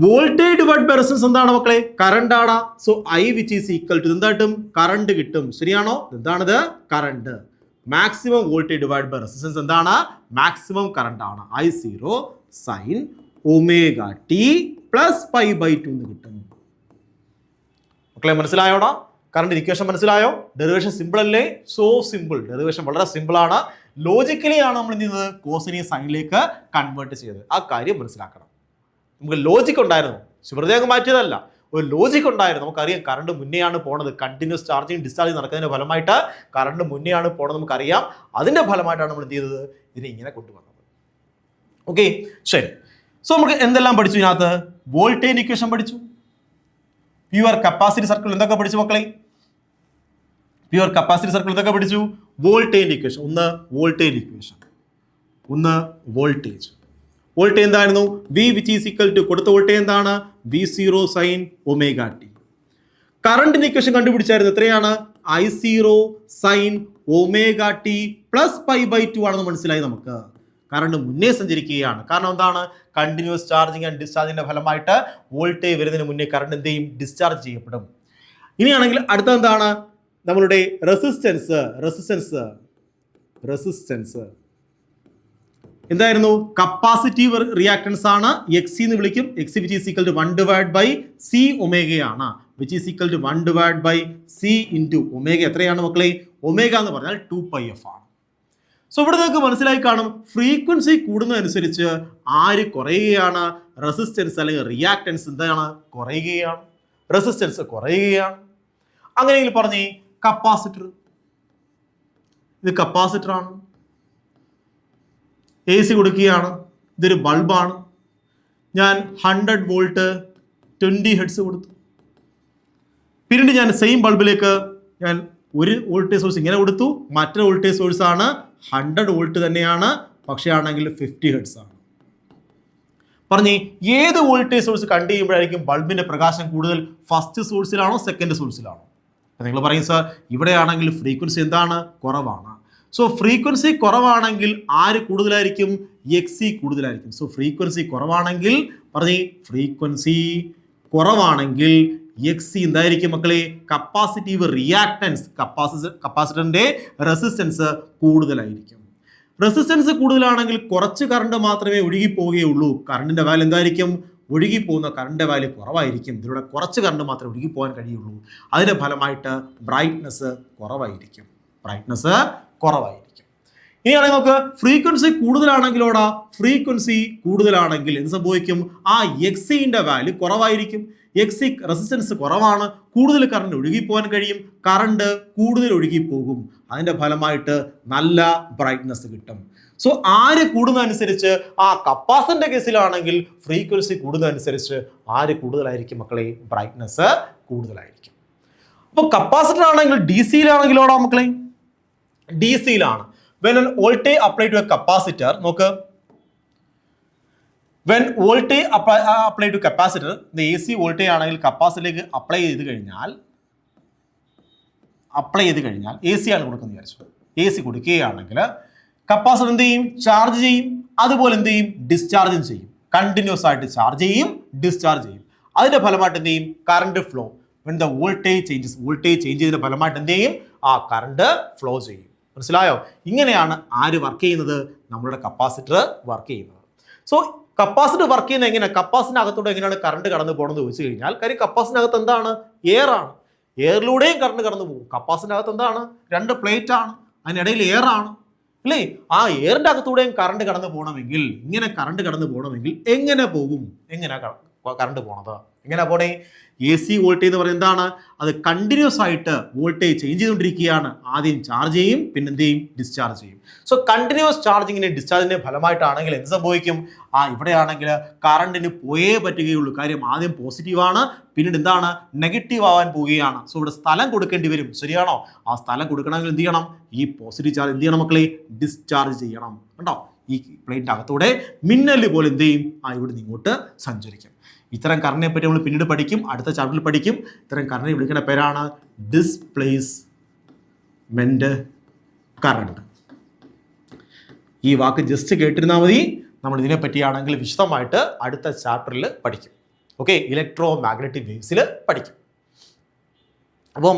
വോൾട്ടേജ് ഡിവൈഡ് ബൈ റെസിസ്റ്റൻസ് എന്താണ് മക്കളെ, കറണ്ട് ആണ്. So I which is equal to എന്തായിട്ടും കറണ്ട് കിട്ടും. ശരിയാണോ? എന്താണിത്, current. Maximum voltage divide by resistance എന്താണ്, മാക്സിമം കറണ്ട് ആണ്. I0 sign omega T plus π/2 എന്ന് കിട്ടും. മക്കളെ മനസ്സിലായോടാ? കറണ്ട് ഇക്വേഷൻ മനസ്സിലായോ? ഡെറിവേഷൻ സിമ്പിൾ അല്ലേ? So simple. ഡെറിവേഷൻ വളരെ സിമ്പിൾ ആണ്. ലോജിക്കലി ആണ് നമ്മൾ എന്ത് ചെയ്യുന്നത്, കോസിനെ സൈനിലേക്ക് കൺവേർട്ട് ചെയ്തത്. ആ കാര്യം മനസ്സിലാക്കണം. നമുക്ക് ലോജിക് ഉണ്ടായിരുന്നു, വെറുതെ അങ്ങ് മാറ്റിയതല്ല, ഒരു ലോജിക് ഉണ്ടായിരുന്നു. നമുക്കറിയാം കറണ്ട് മുന്നെയാണ് പോണത്, കണ്ടിന്യൂസ് ചാർജിങ് ഡിസ്ചാർജിങ് നടക്കുന്നതിന്റെ ഫലമായിട്ട് കറണ്ട് മുന്നെയാണ് പോണത് നമുക്കറിയാം. അതിന്റെ ഫലമായിട്ടാണ് നമ്മൾ എന്ത് ചെയ്തത്, ഇതിനെ ഇങ്ങനെ കൊണ്ടുവന്നത്. ഓക്കെ, ശരി. സോ നമുക്ക് എന്തെല്ലാം പഠിച്ചു ഇതിനകത്ത്, വോൾട്ടേജ് ഇക്വേഷൻ പഠിച്ചു, പ്യുവർ കപ്പാസിറ്റി സർക്കിൾ എന്തൊക്കെ പഠിച്ചു മക്കളെ, പ്യുവർ കപ്പാസിറ്റി സർക്കിൾ എന്തൊക്കെ പഠിച്ചു, വോൾട്ടേജ് ഇക്വേഷൻ, ഒന്ന് വോൾട്ടേജ് ഇക്വേഷൻ, ഒന്ന് വോൾട്ടേജ് എന്തായിരുന്നു, V which is equal to കൊടുത്ത വോൾട്ടേജ് എന്താണ്, V0 സൈൻ ഒമേഗ ടി. കറണ്ടിന്റെ ഇക്വേഷൻ കണ്ടുപിടിച്ചായിരുന്നു, എത്രയാണ്, I0 sign omega T plus π/2 ആണെന്ന് മനസ്സിലായി നമുക്ക്. കറണ്ട് മുന്നേ സഞ്ചരിക്കുകയാണ്. കാരണം എന്താണ്, കണ്ടിന്യൂസ് ചാർജിങ് ആൻഡ് ഡിസ്ചാർജിന്റെ ഫലമായിട്ട് വോൾട്ടേജ് വരുന്നതിന് മുന്നേ കറണ്ട് എന്ത് ചെയ്യും, ഡിസ്ചാർജ് ചെയ്യപ്പെടും. ഇനിയാണെങ്കിൽ അടുത്ത എന്താണ്, നമ്മളുടെ റെസിസ്റ്റൻസ് എന്തായിരുന്നു, കപ്പാസിറ്റീവ് റിയാക്ടൻസ് ആണ്, എക്സി എന്ന് വിളിക്കും. X C which is equal to 1 divide by C ഒമേഗയാണ്, which is equal to 1 divide by C into omega. എത്രയാണ് മക്കളെ, ഒമേഗ എന്ന് പറഞ്ഞാൽ 2πf ആണ്. സോ ഇവിടെ നിങ്ങൾക്ക് മനസ്സിലായി കാണും, ഫ്രീക്വൻസി കൂടുന്നതനുസരിച്ച് ആര് കുറയുകയാണ്, റെസിസ്റ്റൻസ് അല്ലെങ്കിൽ റിയാക്ടൻസ് എന്താണ്, കുറയുകയാണ്, റെസിസ്റ്റൻസ് കുറയുകയാണ്. അങ്ങനെയെങ്കിൽ പറഞ്ഞേ, കപ്പാസിറ്റർ, ഇത് കപ്പാസിറ്റർ ആണ്, എ സി കൊടുക്കുകയാണ്, ഇതൊരു ബൾബാണ്. ഞാൻ 100 വോൾട്ട് 20 ഹെർട്സ് കൊടുത്തു. പിന്നീട് ഞാൻ സെയിം ബൾബിലേക്ക് ഞാൻ ഒരു വോൾട്ടേജ് സോഴ്സ് ഇങ്ങനെ കൊടുത്തു, മറ്റൊരു വോൾട്ടേജ് സോഴ്സ് ആണ് 100 വോൾട്ട് തന്നെയാണ്, പക്ഷേ ആണെങ്കിൽ 50 ഹെർട്സ് ആണ്. പറഞ്ഞേ, ഏത് വോൾട്ടേജ് സോഴ്സ് കണ്ടു ചെയ്യുമ്പോഴായിരിക്കും ബൾബിന്റെ പ്രകാശം കൂടുതൽ, ഫസ്റ്റ് സോഴ്സിലാണോ സെക്കൻഡ് സോഴ്സിലാണോ? നിങ്ങൾ പറയും സാർ, ഇവിടെയാണെങ്കിൽ ഫ്രീക്വൻസി എന്താണ്, കുറവാണ്. സോ ഫ്രീക്വൻസി കുറവാണെങ്കിൽ ആര് കൂടുതലായിരിക്കും, എക്സി കൂടുതലായിരിക്കും. സോ ഫ്രീക്വൻസി കുറവാണെങ്കിൽ പറഞ്ഞേ, ഫ്രീക്വൻസി കുറവാണെങ്കിൽ എക്സി എന്തായിരിക്കും മക്കളെ, കപ്പാസിറ്റീവ് റിയാക്ടൻസ്, കപ്പാസിറ്ററിന്റെ റെസിസ്റ്റൻസ് കൂടുതലായിരിക്കും. റെസിസ്റ്റൻസ് കൂടുതലാണെങ്കിൽ കുറച്ച് കറണ്ട് മാത്രമേ ഒഴുകി പോവുകയുള്ളൂ. കറണ്ടിന്റെ വാല്യൂ എന്തായിരിക്കും, ഒഴുകിപ്പോകുന്ന കറണ്ട് വാല്യൂ കുറവായിരിക്കും. ഇതിലൂടെ കുറച്ച് കറണ്ട് മാത്രമേ ഒഴുകി പോകാൻ കഴിയുള്ളൂ. അതിന്റെ ഫലമായിട്ട് ബ്രൈറ്റ്നസ് കുറവായിരിക്കും. ഇനിയാണെങ്കിൽ നമുക്ക് ഫ്രീക്വൻസി കൂടുതലാണെങ്കിലോടാ, ഫ്രീക്വൻസി കൂടുതലാണെങ്കിൽ എന്ത് സംഭവിക്കും, ആ എക്സിന്റെ വാല്യൂ കുറവായിരിക്കും. എക്സി റെസിസ്റ്റൻസ് കുറവാണ്, കൂടുതൽ കറണ്ട് ഒഴുകിപ്പോകാൻ കഴിയും, കറണ്ട് കൂടുതൽ ഒഴുകിപ്പോകും. അതിന്റെ ഫലമായിട്ട് നല്ല ബ്രൈറ്റ്നസ് കിട്ടും. സോ ആര് കൂടുന്നതനുസരിച്ച്, ആ കപ്പാസിറ്ററിന്റെ കേസിലാണെങ്കിൽ ഫ്രീക്വൻസി കൂടുന്നതനുസരിച്ച് ആര് കൂടുതലായിരിക്കും മക്കളെ, ബ്രൈറ്റ്നസ് കൂടുതലായിരിക്കും. അപ്പോൾ കപ്പാസിറ്റർ ആണെങ്കിൽ ഡി സിയിലാണെങ്കിലോടാ മക്കളെ, D സിയിലാണ്. when an voltage applied to a capacitor, നോക്ക്, when voltage applied to capacitor, the AC voltage ആണെങ്കിൽ കപ്പാസിറ്ററിലേക്ക് അപ്ലൈ ചെയ്ത് കഴിഞ്ഞാൽ AC ആണ് കൊടുക്കുന്നത് വിചാരിച്ചു. AC കൊടുക്കുകയാണെങ്കിൽ കപ്പാസിറ്റർ എന്ത് ചെയ്യും, ചാർജ് ചെയ്യും, അതുപോലെ എന്ത് ചെയ്യും, ഡിസ്ചാർജും ചെയ്യും. കണ്ടിന്യൂസ് ആയിട്ട് ചാർജ് ചെയ്യും, ഡിസ്ചാർജ് ചെയ്യും. അതിന്റെ ഫലമായിട്ട് എന്ത് ചെയ്യും, current flow. when the voltage changes, voltage change ചെയ്തതിന്റെ ഫലമായിട്ട് എന്ത് ചെയ്യും, ആ കറണ്ട് ഫ്ലോ ചെയ്യും. മനസ്സിലായോ? ഇങ്ങനെയാണ് ആര് വർക്ക് ചെയ്യുന്നത്, നമ്മളുടെ കപ്പാസിറ്റർ വർക്ക് ചെയ്യുന്നത്. സോ കപ്പാസിറ്റർ വർക്ക് ചെയ്യുന്ന എങ്ങനെ, കപ്പാസിറ്റിന്റെ അകത്തൂടെ എങ്ങനെയാണ് കറണ്ട് കടന്നു പോകണമെന്ന് ചോദിച്ചു കഴിഞ്ഞാൽ, കാര്യം കപ്പാസിറ്റിന്റെ അകത്ത് എന്താണ്, എയർ ആണ്, എയറിലൂടെയും കറണ്ട് കടന്നു പോകും. കപ്പാസിറ്റിന്റെ അകത്ത് എന്താണ്, 2 പ്ലേറ്റ് ആണ്, അതിനിടയിൽ എയർ ആണ് അല്ലേ. ആ എയറിന്റെ അകത്തൂടെയും കറണ്ട് കടന്നു പോകണമെങ്കിൽ, ഇങ്ങനെ കറണ്ട് കടന്നു പോകണമെങ്കിൽ എങ്ങനെ പോകും, എങ്ങനെ കറണ്ട് പോണത്, എങ്ങനെ പോണേ? എ സി വോൾട്ടേജ് എന്ന് പറയുന്നത് എന്താണ്, അത് കണ്ടിന്യൂസ് ആയിട്ട് വോൾട്ടേജ് ചേഞ്ച് ചെയ്തുകൊണ്ടിരിക്കുകയാണ്. ആദ്യം ചാർജ് ചെയ്യും, പിന്നെ എന്ത് ചെയ്യും, ഡിസ്ചാർജ് ചെയ്യും. സോ കണ്ടിന്യൂസ് ചാർജിങ്ങിന്റെ ഡിസ്ചാർജിന്റെ ഫലമായിട്ടാണെങ്കിൽ എന്ത് സംഭവിക്കും, ഇവിടെയാണെങ്കിൽ കറണ്ടിന് പോയേ പറ്റുകയുള്ളൂ. കാര്യം ആദ്യം പോസിറ്റീവാണ്, പിന്നീട് എന്താണ്, നെഗറ്റീവ് ആവാൻ പോവുകയാണ്. സോ ഇവിടെ സ്ഥലം കൊടുക്കേണ്ടി വരും. ശരിയാണോ? ആ സ്ഥലം കൊടുക്കണമെങ്കിൽ എന്ത് ചെയ്യണം, ഈ പോസിറ്റീവ് ചാർജ് എന്ത് ചെയ്യണം മക്കളെ, ഡിസ്ചാർജ് ചെയ്യണം. കണ്ടോ, ഈ പ്ലേറ്റിന്റെ അകത്തൂടെ മിന്നല് പോലെ എന്ത് ചെയ്യും, ഇവിടെ നിന്ന് ഇങ്ങോട്ട് സഞ്ചരിക്കും. ഇത്തരം കറണ്ടിനെ പറ്റി നമ്മൾ പിന്നീട് പഠിക്കും, അടുത്ത ചാപ്റ്ററിൽ പഠിക്കും. ഇത്തരം കറണ്ടിനെ വിളിക്കുന്ന പേരാണ് ഡിസ്പ്ലേസ്മെന്റ് കറണ്ട്. ഈ വാക്ക് ജസ്റ്റ് കേട്ടിരുന്നാൽ മതി. നമ്മൾ ഇതിനെ പറ്റിയാണെങ്കിൽ വിശദമായിട്ട് അടുത്ത ചാപ്റ്ററിൽ പഠിക്കും. ഓക്കെ, ഇലക്ട്രോ മാഗ്നറ്റിക് വേവ്സിൽ പഠിക്കും. അപ്പം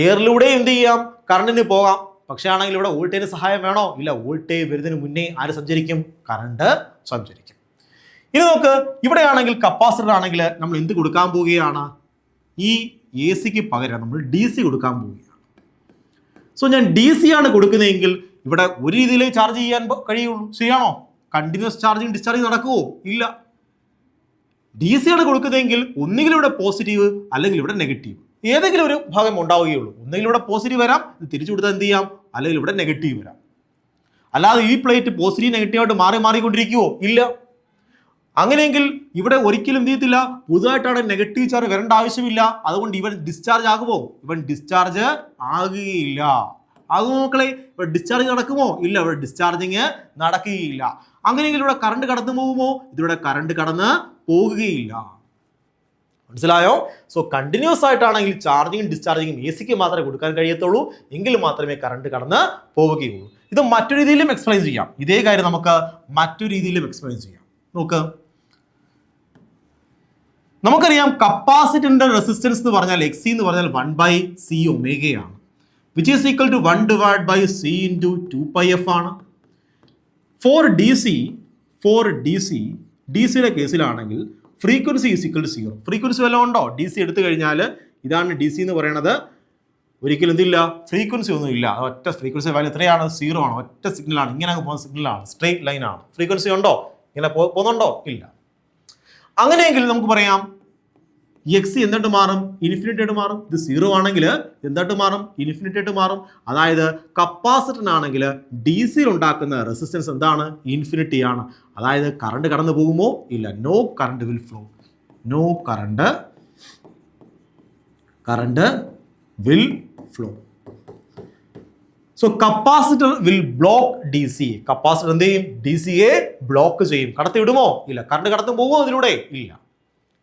എയറിലൂടെ എന്ത് ചെയ്യാം, കറണ്ടിന് പോകാം. പക്ഷേ ആണെങ്കിൽ ഇവിടെ വോൾട്ടേജിന് സഹായം വേണോ? ഇല്ല. വോൾട്ടേജ് വരുന്നതിന് മുന്നേ ആര് സഞ്ചരിക്കും, കറണ്ട് സഞ്ചരിക്കും. ഇനി നമുക്ക് ഇവിടെയാണെങ്കിൽ കപ്പാസിറ്റർ ആണെങ്കിൽ നമ്മൾ എന്ത് കൊടുക്കാൻ പോവുകയാണ്, ഈ എ സിക്ക് പകരം നമ്മൾ ഡി സി കൊടുക്കാൻ പോവുകയാണ്. സോ ഞാൻ ഡി സി ആണ് കൊടുക്കുന്നതെങ്കിൽ ഇവിടെ ഒരു രീതിയിലേ ചാർജ് ചെയ്യാൻ കഴിയുള്ളൂ. ശരിയാണോ? കണ്ടിന്യൂസ് ചാർജിങ് ഡിസ്ചാർജിങ് നടക്കുമോ? ഇല്ല. ഡി സി ആണ് കൊടുക്കുന്നതെങ്കിൽ ഒന്നുകിൽ ഇവിടെ പോസിറ്റീവ് അല്ലെങ്കിൽ ഇവിടെ നെഗറ്റീവ്, ഏതെങ്കിലും ഒരു ഭാഗം ഉണ്ടാവുകയുള്ളൂ. ഒന്നുകിൽ ഇവിടെ പോസിറ്റീവ് വരാം, ഇത് തിരിച്ചു കൊടുത്താൽ എന്ത് ചെയ്യാം, അല്ലെങ്കിൽ ഇവിടെ നെഗറ്റീവ് വരാം. അല്ലാതെ ഈ പ്ലേറ്റ് പോസിറ്റീവ് നെഗറ്റീവായിട്ട് മാറിക്കൊണ്ടിരിക്കുവോ? ഇല്ല. അങ്ങനെയെങ്കിൽ ഇവിടെ ഒരിക്കലും എന്ത് ചെയ്യത്തില്ല, പുതുതായിട്ടാണ് നെഗറ്റീവ് ചാർജ് വരേണ്ട ആവശ്യമില്ല. അതുകൊണ്ട് ഇവൻ ഡിസ്ചാർജ് ആകുമോ? ഇവൻ ഡിസ്ചാർജ് ആകുകയില്ല. ആകുമോ മക്കളെ? ഇവിടെ ഡിസ്ചാർജ് നടക്കുമോ? ഇല്ല, ഇവിടെ ഡിസ്ചാർജിങ് നടക്കുകയില്ല. അങ്ങനെയെങ്കിൽ ഇവിടെ കറണ്ട് കടന്നു പോകുമോ? ഇതിലൂടെ കറണ്ട് കടന്ന് പോകുകയില്ല. മനസ്സിലായോ? സോ കണ്ടിന്യൂസ് ആയിട്ടാണെങ്കിൽ ചാർജിങ്ങും ഡിസ്ചാർജിങ്ങും എ സിക്ക് മാത്രമേ കൊടുക്കാൻ കഴിയത്തുള്ളൂ. എങ്കിൽ മാത്രമേ കറണ്ട് കടന്ന് പോവുകയുള്ളൂ. ഇത് മറ്റൊരു രീതിയിലും എക്സ്പ്ലെയിൻ ചെയ്യാം. ഇതേ കാര്യം നമുക്ക് മറ്റൊരു രീതിയിലും എക്സ്പ്ലെയിൻ ചെയ്യാം. നോക്ക്, നമുക്കറിയാം കപ്പാസിറ്ററിന്റെ റെസിസ്റ്റൻസ് എന്ന് പറഞ്ഞാൽ എക്സ് എന്ന് പറഞ്ഞാൽ 1/c ഒമേഗയാണ്, which is equal to 1/c × 2πf ആണ്. ഫോർ ഡി സി ഡിസിയുടെ കേസിലാണെങ്കിൽ frequency is equal to 0. Frequency വല്ലതും ഉണ്ടോ? ഡി സി എടുത്തു കഴിഞ്ഞാൽ ഇതാണ് ഡി സി എന്ന് പറയുന്നത്. ഒരിക്കലും എന്തില്ല, ഫ്രീക്വൻസി ഒന്നും ഇല്ല. ഒറ്റ ഫ്രീക്വൻസി വാല്യൂ എത്രയാണ്? 0 ആണ്. ഒറ്റ സിഗ്നലാണ്, ഇങ്ങനെ അങ്ങ് പോകുന്ന സിഗ്നലാണ്, സ്ട്രെയിറ്റ് ലൈൻ ആണ്. ഫ്രീക്വൻസി ഉണ്ടോ? ഇങ്ങനെ പോകുന്നുണ്ടോ? ഇല്ല. അങ്ങനെയെങ്കിൽ നമുക്ക് പറയാം എക്സ് എന്തായിട്ട് മാറും? ഇൻഫിനിറ്റി ആയിട്ട് മാറും. ഇത് 0 ആണെങ്കിൽ എന്തായിട്ട് മാറും? ഇൻഫിനിറ്റി ആയിട്ട് മാറും. അതായത് കപ്പാസിറ്ററിനാണെങ്കിൽ ഡി സിയിൽ ഉണ്ടാക്കുന്ന റെസിസ്റ്റൻസ് എന്താണ്? ഇൻഫിനിറ്റി ആണ്. അതായത് കറണ്ട് കടന്നു പോകുമോ? ഇല്ല. No current will flow. No current will flow. So capacitor will block D C. Capacitor എന്ത് ചെയ്യും? ഡി സിയെ ബ്ലോക്ക് ചെയ്യും. കടത്തി വിടുമോ? ഇല്ല. കറണ്ട് കടന്നു പോകുമോ ഇതിലൂടെ? ഇല്ല.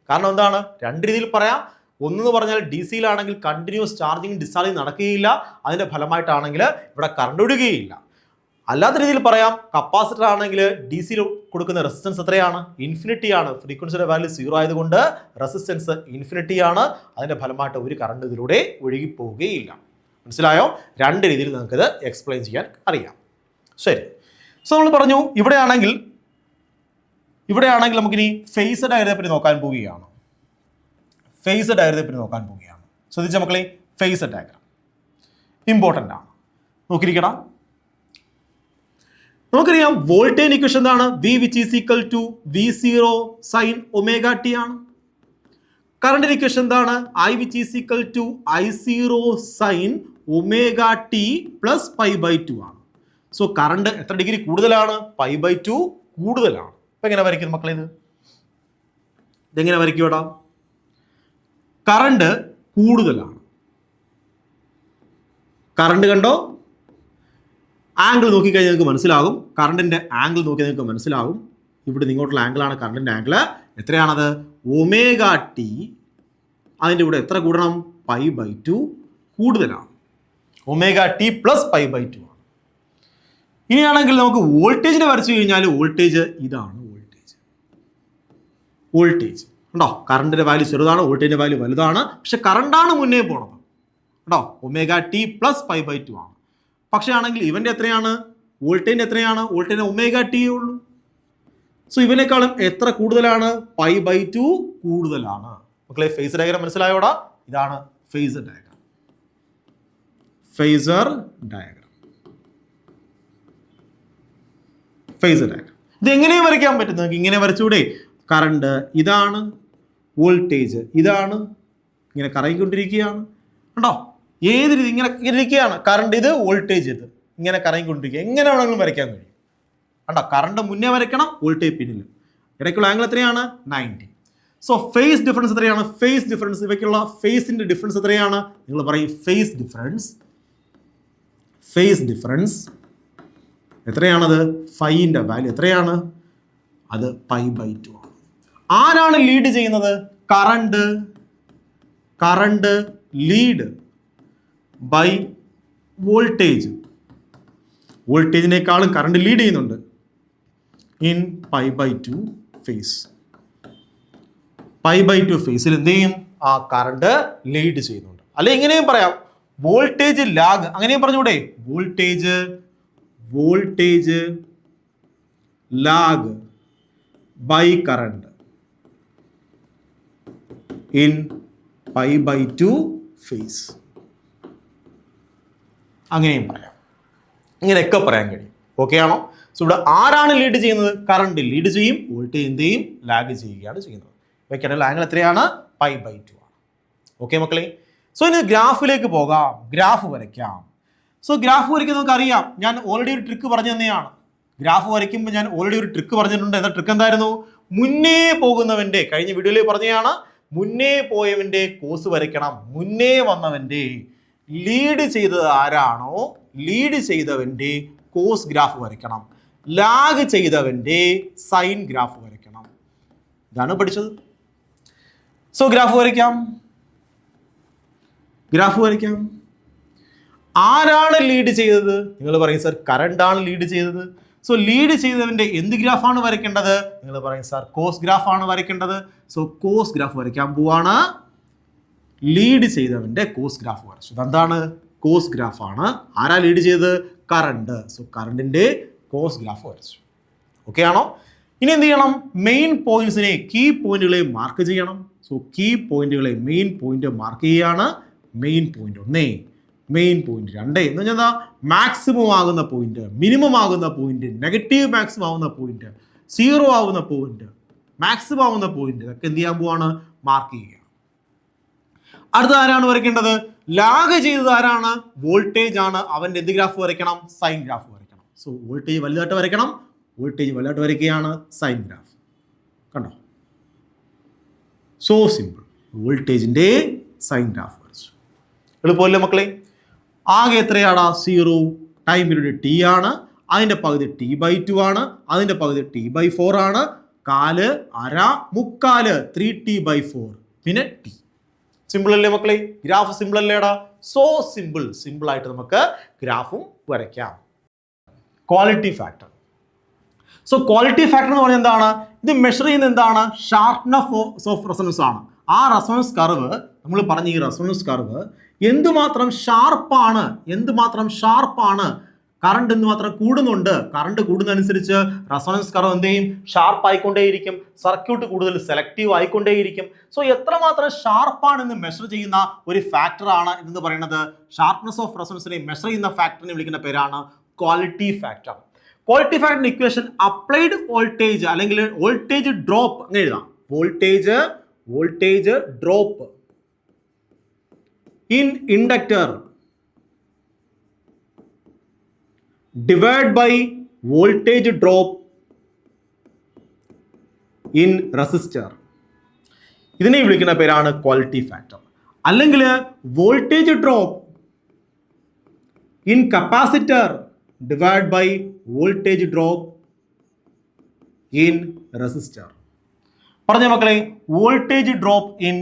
കാരണം എന്താണ്? രണ്ട് രീതിയിൽ പറയാം. ഒന്നെന്ന് പറഞ്ഞാൽ ഡി സിയിലാണെങ്കിൽ കണ്ടിന്യൂസ് ചാർജിങ് ഡിസ്ചാർജിങ് നടക്കുകയില്ല, അതിന്റെ ഫലമായിട്ടാണെങ്കിൽ ഇവിടെ കറണ്ട് വിടുകയില്ല. അല്ലാത്ത രീതിയിൽ പറയാം, കപ്പാസിറ്റർ ആണെങ്കിൽ ഡി സിയിൽ കൊടുക്കുന്ന റെസിസ്റ്റൻസ് എത്രയാണ്? ഇൻഫിനിറ്റി ആണ്. ഫ്രീക്വൻസിയുടെ വാല്യൂ 0 ആയതുകൊണ്ട് റെസിസ്റ്റൻസ് ഇൻഫിനിറ്റി ആണ്. അതിന്റെ ഫലമായിട്ട് ഒരു കറണ്ട് ഇതിലൂടെ ഒഴുകി പോവുകയില്ല. മനസ്സിലായോ? രണ്ട് രീതിയിൽ നമുക്കിത് എക്സ്പ്ലെയിൻ ചെയ്യാൻ അറിയാം. ശരി. സോ നമ്മൾ പറഞ്ഞു ഇവിടെയാണെങ്കിൽ നമുക്കിനി ഫേസ് ഡയഗ്രത്തെ പറ്റി നോക്കാൻ പോവുകയാണ്. ശ്രദ്ധിച്ച മക്കളെ, ഫേസ് ഡയഗ്രം ഇമ്പോർട്ടൻ്റ് ആണ്. നോക്കിയിരിക്കണം. നമുക്കറിയാം വോൾട്ടേജ് ഇക്വേഷൻ എന്താണ്? V which is equal to V0 sin omega t ആണ്. കറണ്ട് ഇക്വേഷൻ എന്താണ്? I which is equal to I0 sin omega t plus pi/2 ആണ്. സോ കറണ്ട് എത്ര ഡിഗ്രി കൂടുതലാണ്? pi/2 കൂടുതലാണ്. ഇപ്പൊ എങ്ങനെ വരയ്ക്കും മക്കളെ? ഇതെങ്ങനെ വരയ്ക്കൂടാ? കറണ്ട് കൂടുതലാണ്. കറണ്ട് കണ്ടോ? ആംഗിൾ നോക്കിക്കഴിഞ്ഞാൽ നിങ്ങൾക്ക് മനസ്സിലാകും. കറണ്ടിന്റെ ആംഗിൾ നോക്കിയാൽ നിങ്ങൾക്ക് മനസ്സിലാകും. ഇവിടെ ഇങ്ങോട്ടുള്ള ആംഗിളാണ് കറണ്ടിന്റെ ആംഗിൾ. എത്രയാണത്? Omega T. അതിൻ്റെ കൂടെ എത്ര കൂടണം? pi/2 കൂടുതലാണ്. ഒമേഗ ടി പ്ലസ് pi/2 ആണ്. ഇനിയാണെങ്കിൽ നമുക്ക് വോൾട്ടേജിനെ വരച്ചു കഴിഞ്ഞാൽ വോൾട്ടേജ് ഇതാണ്. വോൾട്ടേജ് ഉണ്ടോ? കറണ്ടിന്റെ വാല്യൂ ചെറുതാണ്, വോൾട്ടേജിന്റെ വാല്യൂ വലുതാണ്. പക്ഷെ കറണ്ടാണ് മുന്നേ പോണത് കേട്ടോ. ഒമേഗ ടി പ്ലസ് pi/2 ആണ്. പക്ഷെ ആണെങ്കിൽ ഇവന്റെ എത്രയാണ്? വോൾട്ടേജിന്റെ എത്രയാണ്? വോൾട്ടേജിന് ഒമേഗ ടി ഉള്ളൂ. സോ ഇവനേക്കാളും എത്ര കൂടുതലാണ്? π/2 കൂടുതലാണ്. മക്കളെ ഫേസർ ഡയഗ്രാം മനസ്സിലായോടാ? ഇതാണ് phasor diagram. Phasor diagram. Phasor diagram ഇത് എങ്ങനെയും വരയ്ക്കാൻ പറ്റും. നിങ്ങൾക്ക് ഇങ്ങനെ വരച്ചൂടെ? കറണ്ട് ഇതാണ്, വോൾട്ടേജ് ഇതാണ്, ഇങ്ങനെ കറങ്ങിക്കൊണ്ടിരിക്കുകയാണ്. കണ്ടോ? ഏത് രീതി ഇങ്ങനെ ഇരിക്കുകയാണ്. കറണ്ട് ഇത്, വോൾട്ടേജ് ഇത്, ഇങ്ങനെ കറങ്ങിക്കൊണ്ടിരിക്കുക. എങ്ങനെ വേണമെങ്കിലും വരയ്ക്കാൻ കഴിയും. കണ്ടോ? കറണ്ട് മുന്നേ വരയ്ക്കണം, വോൾട്ടേജ് പിന്നിൽ. ഇടയ്ക്കുള്ള ആംഗിൾ എത്രയാണ്? 90. സോ ഫേസ് ഡിഫറൻസ് എത്രയാണ്? ഫേസ് ഡിഫറൻസ്, ഇവയ്ക്കുള്ള ഫേസിന്റെ ഡിഫറൻസ് എത്രയാണ്? നിങ്ങൾ പറയും ഫേസ് ഡിഫറൻസ്. ഫേസ് ഡിഫറൻസ് എത്രയാണത്? ഫൈന്റെ വാല്യൂ എത്രയാണ്? അത് π/2 ആണ്. ആരാണ് ലീഡ് ചെയ്യുന്നത്? Current. Current lead by voltage. വോൾട്ടേജിനേക്കാളും കറണ്ട് ലീഡ് ചെയ്യുന്നുണ്ട് ഇൻ π/2 ഫേസ്. π/2 ഫേസിൽ എന്ത് ചെയ്യും? ആ കറണ്ട് ലീഡ് ചെയ്യുന്നുണ്ട്. അല്ലെ ഇങ്ങനെയും പറയാം, വോൾട്ടേജ് ലാഗ്. അങ്ങനെയും പറഞ്ഞൂടെ? Voltage lag by current in π/2 phase. അങ്ങനെയും പറയാം, ഇങ്ങനെയൊക്കെ പറയാൻ കഴിയും. ഓക്കെ ആണോ? സോ ഇവിടെ ആരാണ് ലീഡ് ചെയ്യുന്നത്? കറണ്ട് ലീഡ് ചെയ്യും, വോൾട്ടേജ് എന്ത് ചെയ്യും? ലാഗ് ചെയ്യുകയാണ് ചെയ്യുന്നത്. ഇവയ്ക്കിടയിൽ ആംഗിൾ എത്രയാണ്? π/2 ആണ്. ഓക്കെ മക്കളെ? സോ ഇനി ഗ്രാഫിലേക്ക് പോകാം, ഗ്രാഫ് വരയ്ക്കാം. സോ ഗ്രാഫ് വരയ്ക്കാൻ നമുക്ക് അറിയാം, ഞാൻ ഓൾറെഡി ഒരു ട്രിക്ക് പറഞ്ഞു തന്നെയാണ്. ഗ്രാഫ് വരയ്ക്കുമ്പോൾ ഞാൻ ഓൾറെഡി ഒരു ട്രിക്ക് പറഞ്ഞിട്ടുണ്ട്. എന്താ ട്രിക്ക് എന്തായിരുന്നു? മുന്നേ പോകുന്നവന്റെ, കഴിഞ്ഞ വീഡിയോയിൽ പറഞ്ഞതാണ്, മുന്നേ പോയവന്റെ കോസ് വരയ്ക്കണം. മുന്നേ വന്നവന്റെ, ലീഡ് ചെയ്തത് ആരാണോ ലീഡ് ചെയ്തവന്റെ കോസ് ഗ്രാഫ് വരയ്ക്കണം. ലാഗ് ചെയ്തവന്റെ സൈൻ ഗ്രാഫ് വരയ്ക്കണം. ഇതാണ് പഠിച്ചത്. സോ ഗ്രാഫ് വരയ്ക്കാം. ആരാണ് ലീഡ് ചെയ്തത്? നിങ്ങൾ പറയും സർ കറണ്ടാണ് ലീഡ് ചെയ്തത്. സോ ലീഡ് ചെയ്തവന്റെ എന്ത് ഗ്രാഫാണ് വരയ്ക്കേണ്ടത്? നിങ്ങൾ പറയും സാർ കോസ് ഗ്രാഫാണ് വരയ്ക്കേണ്ടത്. സോ കോസ് ഗ്രാഫ് വരയ്ക്കാൻ പോവാണ്. ലീഡ് ചെയ്തവന്റെ കോസ് ഗ്രാഫ് വരച്ചു. അതെന്താണ്? കോസ് ഗ്രാഫാണ്. ആരാ ലീഡ് ചെയ്തത്? കറണ്ട്. സോ കറണ്ടിന്റെ കോസ് ഗ്രാഫ് വരച്ചു. ഓക്കെ ആണോ? ഇനി എന്ത് ചെയ്യണം? മെയിൻ പോയിന്റ്സിനെ, കീ പോയിന്റുകളെ മാർക്ക് ചെയ്യണം. സോ കീ പോയിന്റുകളെ, മെയിൻ പോയിന്റ് മാർക്ക് ചെയ്യാണ്. മെയിൻ പോയിന്റ് 1, മെയിൻ പോയിന്റ് 2 എന്ന് പറഞ്ഞാൽ എന്താ? മാക്സിമം ആകുന്ന പോയിന്റ്, മിനിമം ആകുന്ന പോയിന്റ്, നെഗറ്റീവ് മാക്സിമം ആവുന്ന പോയിന്റ്, 0 ആവുന്ന പോയിന്റ്, മാക്സിമം ആവുന്ന പോയിന്റ്, ഇതൊക്കെ എന്ത് ചെയ്യാൻ പോവാണ്? മാർക്ക് ചെയ്യുക. അടുത്ത ആരാണ് വരയ്ക്കേണ്ടത്? ലാഗ് ചെയ്തത് ആരാണ്? വോൾട്ടേജ് ആണ്. അവന്റെ എന്ത് ഗ്രാഫ് വരയ്ക്കണം? സൈൻ ഗ്രാഫ് വരയ്ക്കണം. സോ വോൾട്ടേജ് വലുതായിട്ട് വരയ്ക്കണം. വോൾട്ടേജ് വലുതായിട്ട് വരയ്ക്കുകയാണ്. Sine graph. കണ്ടോ? So simple. വോൾട്ടേജിന്റെ സൈൻ ഗ്രാഫ് വരച്ചു. എളുപ്പമല്ലേ മക്കളെ? ആകെ എത്രയാടാ? 0. ടൈം പീരീഡ് T ആണ്. അതിന്റെ പകുതി T/2 ആണ്. അതിന്റെ പകുതി T/4 ആണ്. കാല്, അര, മുക്കാല് 3T/4, പിന്നെ T. സിമ്പിൾ അല്ലേ മക്കളെ? ഗ്രാഫ് സിമ്പിൾ അല്ലേടാ? So simple. സിമ്പിൾ ആയിട്ട് നമുക്ക് ഗ്രാഫും വരയ്ക്കാം. Quality factor. So quality factor എന്ന് പറഞ്ഞാൽ എന്താണ്? ഇത് മെഷർ ചെയ്യുന്ന എന്താണ്? ഷാർപ്നെസ് ഓഫ് റെസൊണൻസ് ആണ്. ആ റെസൊണൻസ് കർവ്, നമ്മൾ പറഞ്ഞ ഈ റെസൊണൻസ് കർവ് എന്തുമാത്രം ഷാർപ്പാണ്, കറണ്ട് എന്തുമാത്രം കൂടുന്നുണ്ട്. കറണ്ട് കൂടുന്നതനുസരിച്ച് റെസൊണൻസ് കർവ് എന്ത് ചെയ്യും? ഷാർപ്പ് ആയിക്കൊണ്ടേയിരിക്കും. സർക്യൂട്ട് കൂടുതൽ സെലക്റ്റീവ് ആയിക്കൊണ്ടേയിരിക്കും. സോ എത്രമാത്രം ഷാർപ്പാണെന്ന് മെഷർ ചെയ്യുന്ന ഒരു ഫാക്ടറാണ് എന്ന് പറയുന്നത്. ഷാർപ്നെസ് ഓഫ് റെസൊണൻസിനെ മെഷർ ചെയ്യുന്ന ഫാക്ടറിനെ വിളിക്കുന്ന പേരാണ് ക്വാളിറ്റി ഫാക്ടർ. ക്വാളിറ്റി ഫാക്ടറിന്റെ ഇക്വേഷൻ അപ്ലൈഡ് വോൾട്ടേജ് അല്ലെങ്കിൽ വോൾട്ടേജ് ഡ്രോപ്പ് അങ്ങനെ എഴുതാം. Voltage drop in inductor divide by voltage drop in resistor. ഇതിനെ വിളിക്കുന്ന പേരാണ് ക്വാളിറ്റി ഫാക്ടർ. അല്ലെങ്കിൽ voltage drop in capacitor divide by voltage drop in resistor. പറഞ്ഞ മക്കളെ, വോൾട്ടേജ് ഡ്രോപ്പ് ഇൻ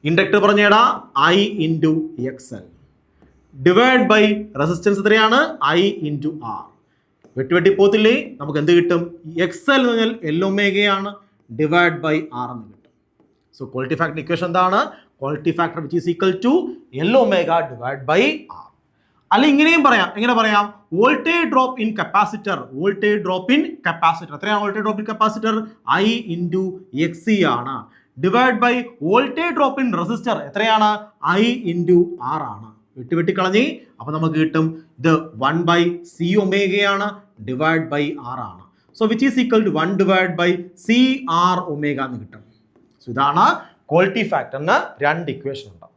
ഇൻഡക്ടർ പറഞ്ഞേടാ I × XL divide by resistance എത്രയാണ്? I × R. വെട്ടി പോത്തില്ലേ? നമുക്ക് എന്ത് കിട്ടും? XL എന്ന് പറഞ്ഞാൽ L⍵ ഡിവൈഡ് ബൈ R എന്ന് കിട്ടും. സോ ക്വാളിറ്റി ഫാക്ടർ ഇക്വേഷൻ എന്താണ്? Quality factor which is equal to L⍵ divide by R. അല്ലെങ്കിൽ ഇങ്ങനെയും പറയാം. എങ്ങനെ പറയാം? Voltage drop in capacitor. Voltage drop in capacitor എത്രയാണ്? Voltage drop in capacitor I × XC ആണ്. Divide by voltage drop in resistor എത്രയാണ്? I × R ആണ്. വെട്ടിക്കളഞ്ഞ് അപ്പൊ നമുക്ക് കിട്ടും ഇത് 1/C⍵ ആണ് ഡിവൈഡ് ബൈ R ആണ്. So which is equal to 1/CR⍵ എന്ന് കിട്ടും. സോ ഇതാണ് ക്വാളിറ്റി ഫാക്ടറിന് 2 ഇക്വേഷൻ ഉണ്ട്.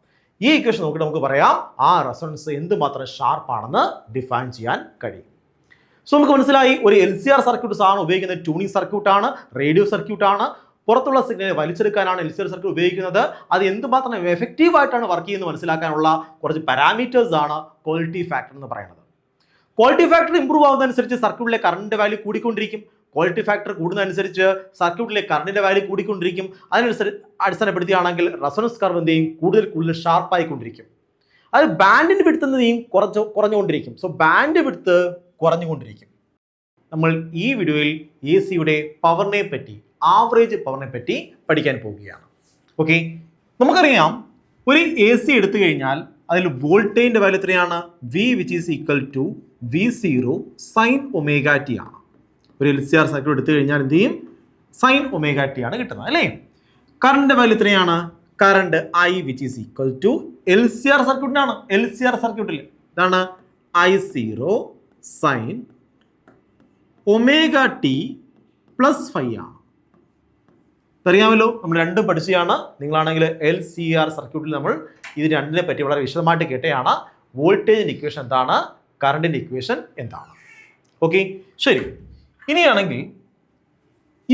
ഈ ഇക്വേഷൻ നോക്കിയിട്ട് നമുക്ക് പറയാം ആ റെസൊണൻസ് എന്തുമാത്രം ഷാർപ്പാണെന്ന് ഡിഫൈൻ ചെയ്യാൻ കഴിയും. സോ നമുക്ക് മനസ്സിലായി ഒരു LCR സർക്യൂട്ട് സാധാരണ ഉപയോഗിക്കുന്നത് ട്യൂണിംഗ് സർക്യൂട്ടാണ്, റേഡിയോ സർക്യൂട്ടാണ്. പുറത്തുള്ള സിഗ്നൽ വലിച്ചെടുക്കാനാണ് LCR സർക്യൂട്ട് ഉപയോഗിക്കുന്നത്. അത് എന്തുമാത്രം എഫക്റ്റീവായിട്ടാണ് വർക്ക് ചെയ്യുന്നത് മനസ്സിലാക്കാനുള്ള കുറച്ച് പാരാമീറ്റേഴ്സ് ആണ് ക്വാളിറ്റി ഫാക്ടർ എന്ന് പറയുന്നത്. ക്വാളിറ്റി ഫാക്ടർ ഇംപ്രൂവ് ആവുന്നതനുസരിച്ച് സർക്യൂട്ടിലെ കറണ്ടിന്റെ വാല്യൂ കൂടിക്കൊണ്ടിരിക്കും. ക്വാളിറ്റി ഫാക്ടർ കൂടുന്നതനുസരിച്ച് സർക്യൂട്ടിലെ കറണ്ടിന്റെ വാല്യൂ കൂടിക്കൊണ്ടിരിക്കും. അതിനനുസരിച്ച് അടിസ്ഥാനപ്പെടുത്തിയാണെങ്കിൽ റെസൊണൻസ് കർവ് എന്ത് ചെയ്യും? കൂടുതൽ ഷാർപ്പായിക്കൊണ്ടിരിക്കും. അത് ബാൻഡിന്റെ വിഡ്ത്ത് എന്ത് ചെയ്യും? കുറഞ്ഞുകൊണ്ടിരിക്കും. സോ ബാൻഡ് വിഡ്ത്ത് കുറഞ്ഞുകൊണ്ടിരിക്കും. നമ്മൾ ഈ വീഡിയോയിൽ AC-യുടെ പവറിനെ പറ്റി, ആവറേജ് പവറിനെ പറ്റി പഠിക്കാൻ പോവുകയാണ്. ഓക്കെ, നമുക്കറിയാം ഒരു AC എടുത്തു കഴിഞ്ഞാൽ അതിൽ വോൾട്ടേജിന്റെ വാല്യൂ എത്രയാണ്? V which is equal to V0 sin ω_t ആണ്. ഒരു LCR സർക്യൂട്ട് എടുത്തു കഴിഞ്ഞാൽ എന്ത് ചെയ്യും? sin ω_t ആണ് കിട്ടുന്നത് അല്ലേ? കറണ്ടിന്റെ വാല്യൂ എത്രയാണ്? Current I which is equal to LCR സർക്യൂട്ടിനാണ്. LCR സർക്യൂട്ടിൽ ഇതാണ് I0 sin ω_t + φ ആണ്. അറിയാമല്ലോ, നമ്മൾ രണ്ടും പഠിച്ചതാണ്. നിങ്ങളാണെങ്കിൽ LCR സർക്യൂട്ടിൽ നമ്മൾ ഇത് രണ്ടിനെ പറ്റി വളരെ വിശദമായിട്ട് കേട്ടതാണ്. വോൾട്ടേജിന്റെ ഇക്വേഷൻ എന്താണ്? കറണ്ടിന്റെ ഇക്വേഷൻ എന്താണ്? ഓക്കെ, ശരി. ഇനിയാണെങ്കിൽ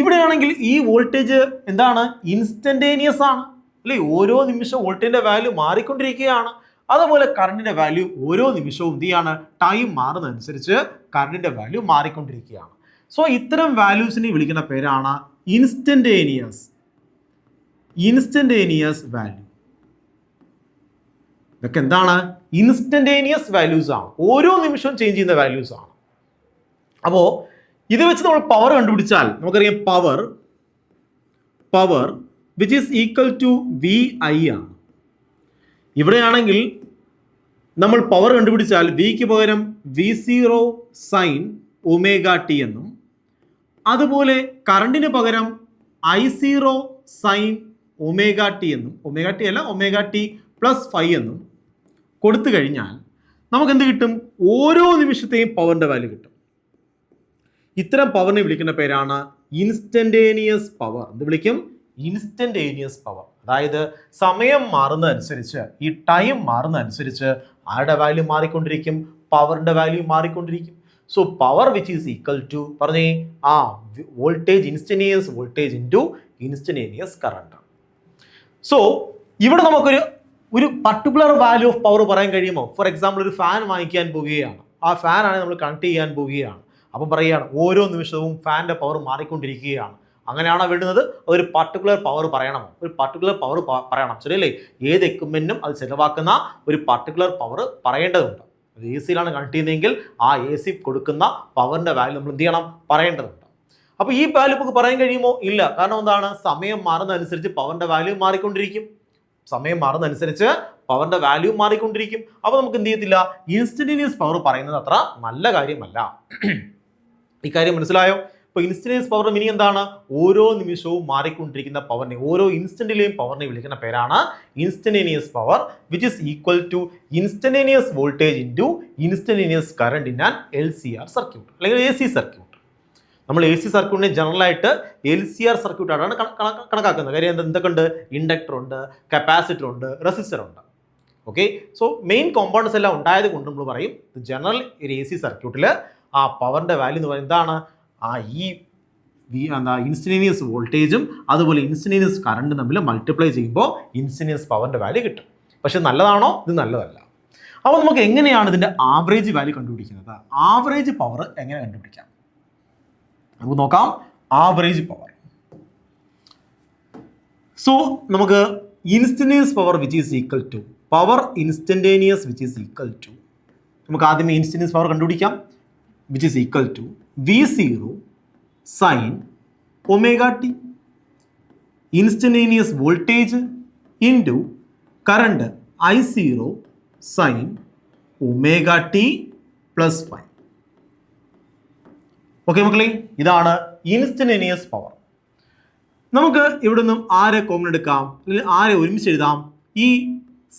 ഇവിടെയാണെങ്കിൽ ഈ വോൾട്ടേജ് എന്താണ്? ഇൻസ്റ്റന്റേനിയസ് ആണ് അല്ലേ? ഓരോ നിമിഷവും വോൾട്ടേജിന്റെ വാല്യൂ മാറിക്കൊണ്ടിരിക്കുകയാണ്. അതുപോലെ കറണ്ടിന്റെ വാല്യൂ ഓരോ നിമിഷവും എന്ത് ചെയ്യാണ്? ടൈം മാറുന്നതനുസരിച്ച് കറണ്ടിന്റെ വാല്യൂ മാറിക്കൊണ്ടിരിക്കുകയാണ്. സോ ഇത്തരം വാല്യൂസിനെ വിളിക്കുന്ന പേരാണ് ഇൻസ്റ്റന്റേനിയസ് വാല്യൂ. ഇതൊക്കെ എന്താണ്? ഇൻസ്റ്റന്റേനിയസ് വാല്യൂസ് ആണ്. ഓരോ നിമിഷവും ചേഞ്ച് ചെയ്യുന്ന വാല്യൂസ് ആണ്. അപ്പോൾ ഇത് വെച്ച് നമ്മൾ പവർ കണ്ടുപിടിച്ചാൽ നമുക്കറിയാം power which is equal to VI ആണ്. ഇവിടെയാണെങ്കിൽ നമ്മൾ പവർ കണ്ടുപിടിച്ചാൽ വിക്ക് പകരം V0 sin ω_t എന്നും അതുപോലെ കറണ്ടിന് പകരം I0 sin ω_t എന്നും, ω_t അല്ല ω_t + φ എന്നും കൊടുത്തു കഴിഞ്ഞാൽ നമുക്ക് എന്ത് കിട്ടും? ഓരോ നിമിഷത്തെയും പവറിന്റെ വാല്യൂ കിട്ടും. ഇത്തരം പവറിനെ വിളിക്കുന്ന പേരാണ് ഇൻസ്റ്റന്റേനിയസ് പവർ. എന്ത് വിളിക്കും? Instantaneous power. അതായത് സമയം മാറുന്നതനുസരിച്ച്, ഈ ടൈം മാറുന്നതനുസരിച്ച് ആരുടെ വാല്യൂ മാറിക്കൊണ്ടിരിക്കും? പവറിന്റെ വാല്യൂ മാറിക്കൊണ്ടിരിക്കും. So power which is equal to പറഞ്ഞേ voltage, instantaneous voltage into instantaneous current. So ഇവിടെ നമുക്കൊരു പർട്ടിക്കുലർ വാല്യൂ ഓഫ് പവർ പറയാൻ കഴിയുമോ? ഫോർ എക്സാമ്പിൾ ഒരു ഫാൻ വാങ്ങിക്കാൻ പോവുകയാണ്. ആ ഫാനാണ് നമ്മൾ കണക്ട് ചെയ്യാൻ പോവുകയാണ്. അപ്പം പറയുകയാണ് ഓരോ നിമിഷവും ഫാനിന്റെ പവർ മാറിക്കൊണ്ടിരിക്കുകയാണ്. അങ്ങനെയാണോ വേണ്ടുന്നത്? ഒരു പർട്ടിക്കുലർ പവർ പറയണമോ? ഒരു പർട്ടിക്കുലർ പവർ പറയണം, ശരിയല്ലേ? ഏത് എക്യുപ്മെന്റിനും അത് ചെലവാക്കുന്ന ഒരു പർട്ടിക്കുലർ പവർ പറയേണ്ടതുണ്ട്. AC-യിലാണ് കണക്ട് ചെയ്യുന്നതെങ്കിൽ ആ AC കൊടുക്കുന്ന പവറിന്റെ വാല്യൂ നമ്മൾ എന്ത് ചെയ്യണം? പറയേണ്ടതുണ്ട്. അപ്പോൾ ഈ വാല്യൂ നമുക്ക് പറയാൻ കഴിയുമോ? ഇല്ല. കാരണം എന്താണ്? സമയം മാറുന്നതനുസരിച്ച് പവറിന്റെ വാല്യൂ മാറിക്കൊണ്ടിരിക്കും. സമയം മാറുന്നതനുസരിച്ച് പവറിന്റെ വാല്യൂ മാറിക്കൊണ്ടിരിക്കും. അപ്പോൾ നമുക്ക് എന്ത് ചെയ്യത്തില്ല? ഇൻസ്റ്റന്റേനിയസ് പവർ പറയുന്നത് അത്ര നല്ല കാര്യമല്ല. ഈ കാര്യം മനസ്സിലായോ? ഇപ്പോൾ ഇൻസ്റ്റന്റേനിയസ് പവർ മീനിങ് എന്താണ്? ഓരോ നിമിഷവും മാറിക്കൊണ്ടിരിക്കുന്ന പവറിനെ, ഓരോ ഇൻസ്റ്റന്റിലെയും പവറിനെ വിളിക്കുന്ന പേരാണ് instantaneous power which is equal to instantaneous voltage into instantaneous current in an LCR circuit അല്ലെങ്കിൽ AC സർക്യൂട്ട്. നമ്മൾ AC സർക്യൂട്ടിനെ ജനറലായിട്ട് LCR സർക്യൂട്ടായിട്ടാണ് കണക്കാക്കുന്നത്. കാര്യം എന്തൊക്കെ ഉണ്ട്? ഇൻഡക്ടർ ഉണ്ട്, കപ്പാസിറ്റർ ഉണ്ട്, റെസിസ്റ്റർ ഉണ്ട്. ഓക്കെ, സോ മെയിൻ കോമ്പൗണ്ട്സ് എല്ലാം ഉണ്ടായത് കൊണ്ട് നമ്മൾ പറയും ജനറൽ ഒരു AC സർക്യൂട്ടിൽ ആ പവറിന്റെ വാല്യൂ എന്ന് പറയുന്നത് എന്താണ്? ഈ ഇൻസ്റ്റന്റേനിയസ് വോൾട്ടേജും അതുപോലെ ഇൻസ്റ്റന്റേനിയസ് കറണ്ട് തമ്മിൽ മൾട്ടിപ്ലൈ ചെയ്യുമ്പോൾ ഇൻസ്റ്റന്റേനിയസ് പവറിന്റെ വാല്യൂ കിട്ടും. പക്ഷെ നല്ലതാണോ? ഇത് നല്ലതല്ല. അപ്പോൾ നമുക്ക് എങ്ങനെയാണ് ഇതിന്റെ ആവറേജ് വാല്യൂ കണ്ടുപിടിക്കുന്നത്? ആവറേജ് പവർ എങ്ങനെ കണ്ടുപിടിക്കാം? നമുക്ക് നോക്കാം. Average power. സോ നമുക്ക് instantaneous power which is equal to power instantaneous which is equal to, നമുക്ക് ആദ്യമേ ഇൻസ്റ്റന്റേനിയസ് പവർ കണ്ടുപിടിക്കാം. Which is equal to V0 sin ω_t, instantaneous voltage into current I0 sin omega T plus 5. Okay മക്കളെ, ഇതാണ് instantaneous power. നമുക്ക് ഇവിടെ നിന്നും ആരെ common എടുക്കാം, അല്ലെങ്കിൽ ആരെ ഒരുമിച്ച് എഴുതാം? ഈ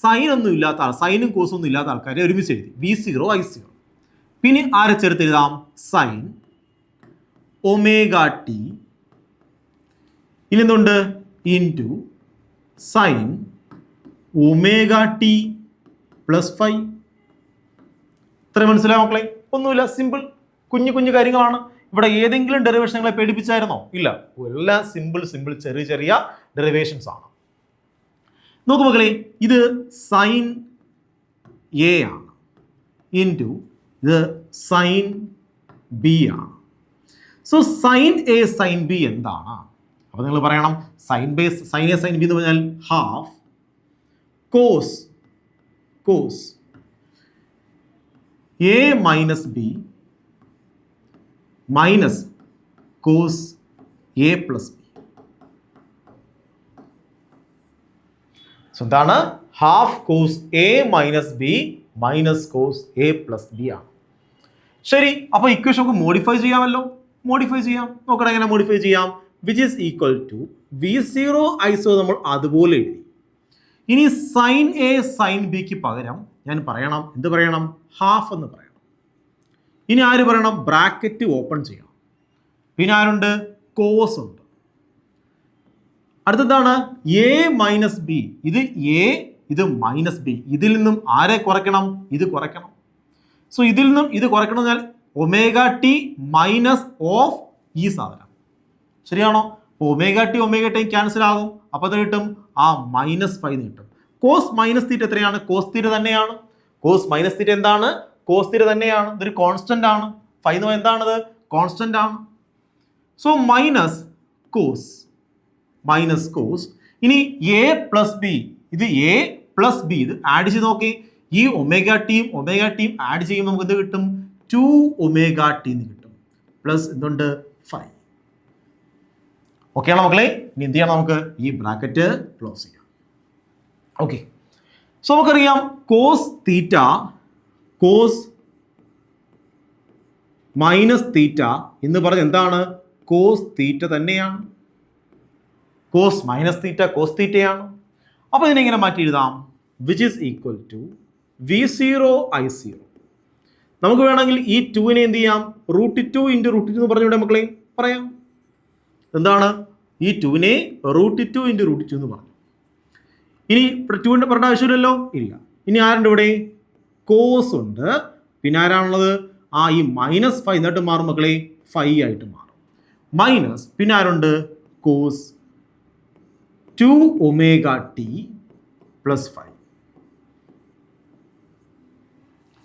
സൈൻ ഒന്നും ഇല്ലാത്ത ആൾ, സൈനും കോസും ഒന്നും ഇല്ലാത്ത ആൾക്കാരെ ഒരുമിച്ച് എഴുതി V0 I0. പിന്നെ ആരെ ചേർത്ത് എഴുതാം? സൈൻ ഒമേഗ ടി ഇനി എന്തുണ്ട്? Into sine omega T plus 5. ഇത്ര മനസ്സിലായോ മക്കളെ? ഒന്നുമില്ല, സിമ്പിൾ കുഞ്ഞു കുഞ്ഞു കാര്യങ്ങളാണ്. ഇവിടെ ഏതെങ്കിലും ഡെറിവേഷനുകളെ പേടിപ്പിച്ചായിരുന്നോ? ഇല്ല, എല്ലാം സിമ്പിൾ ചെറിയ ചെറിയ ഡെറിവേഷൻസ് ആണ്. നോക്കൂ മക്കളെ, ഇത് സൈൻ എ ആണ് ഇൻറ്റു ഇത് സൈൻ ബി ആണ്. So sine A sine B എന്താണ്? അപ്പോൾ നിങ്ങൾ പറയണം സൈൻ എ സൈൻ ബി എന്ന് പറഞ്ഞാൽ half cos A minus B minus cos A plus B. So എന്താണ്? Half cos A minus B minus cos A plus B ആണ്. ശരി, അപ്പോൾ ഇക്വേഷൻ നമുക്ക് മോഡിഫൈ ചെയ്യാമല്ലോ. മോഡിഫൈ ചെയ്യാം. നോക്കണം എങ്ങനെ മോഡിഫൈ ചെയ്യാം. Which is equal to V0 I0 നമ്മൾ അതുപോലെ എഴുതി. ഇനി സൈൻ എ സൈൻ ബിക്ക് പകരം ഞാൻ പറയണം, എന്ത് പറയണം? ഹാഫ് എന്ന് പറയണം. ഇനി ആര് പറയണം? ബ്രാക്കറ്റ് ഓപ്പൺ ചെയ്യണം. പിന്നെ ആരുണ്ട്? കോസ് ഉണ്ട്. അടുത്തതാണ് എ മൈനസ് ബി. ഇത് എ, ഇത് മൈനസ് ബി. ഇതിൽ നിന്നും ആരെ കുറയ്ക്കണം? ഇത് കുറയ്ക്കണം. സോ ഇതിൽ നിന്നും ഇത് കുറയ്ക്കണം എന്നാൽ ഒമേഗ ടി മൈനസ് ഓഫ് ഈ സാധനം. ശരിയാണോ? ഒമേഗ ടി ക്യാൻസൽ ആകും. അപ്പോൾ അത് കിട്ടും ആ -5 കിട്ടും. കോസ് മൈനസ് തീറ്റ എത്രയാണ്? കോസ് തീറ്റ തന്നെയാണ്. കോസ് മൈനസ് തീറ്റ എന്താണ്? കോസ് തീറ്റ തന്നെയാണ്. ഇതൊരു കോൺസ്റ്റന്റ് ആണ്. 5 എന്ന് എന്താണത്? കോൺസ്റ്റന്റ് ആണ്. സോ മൈനസ് കോസ് ഇനി എ പ്ലസ് ബി. ഇത് എ പ്ലസ് ബി, ഇത് ആഡ് ചെയ്ത് നോക്കി. ഈ ഒമേഗ ടീം ആഡ് ചെയ്യുമ്പോൾ നമുക്ക് എന്ത് കിട്ടും? 2 ഒമേഗ ടി എന്ന് കിട്ടും. പ്ലസ് എന്തുണ്ട്? 5. ഓക്കെ ആണോ മക്കളെ? ഇനി എന്ത് ചെയ്യണം? നമുക്ക് ഈ ബ്രാക്കറ്റ് ക്ലോസ് ചെയ്യാം. ഓക്കെ, സോ നമുക്കറിയാം cos theta cos minus theta എന്ന് പറഞ്ഞ എന്താണ്? കോസ് തീറ്റ തന്നെയാണ്. കോസ് മൈനസ് തീറ്റ കോസ് തീറ്റയാണ്. അപ്പോൾ ഇതിനെങ്ങനെ മാറ്റി എഴുതാം? Which is equal to V0 I0. നമുക്ക് വേണമെങ്കിൽ ഈ 2നെ എന്ത് ചെയ്യാം? √2 × √2 എന്ന് പറഞ്ഞുകൂടെ മക്കളെ? പറയാം. എന്താണ്? ഈ 2നെ √2 × √2 എന്ന് പറഞ്ഞു. ഇനി 2ന്റെ പറഞ്ഞ ആവശ്യമില്ലല്ലോ? ഇല്ല. ഇനി ആരുണ്ട് ഇവിടെ? കോസ് ഉണ്ട്. പിന്നെ ആരാണുള്ളത്? ഈ -5 എന്നിട്ട് മാറും മക്കളെ, 5 ആയിട്ട് മാറും. മൈനസ് പിന്നെ ആരുണ്ട്? Cos 2 omega T plus 5.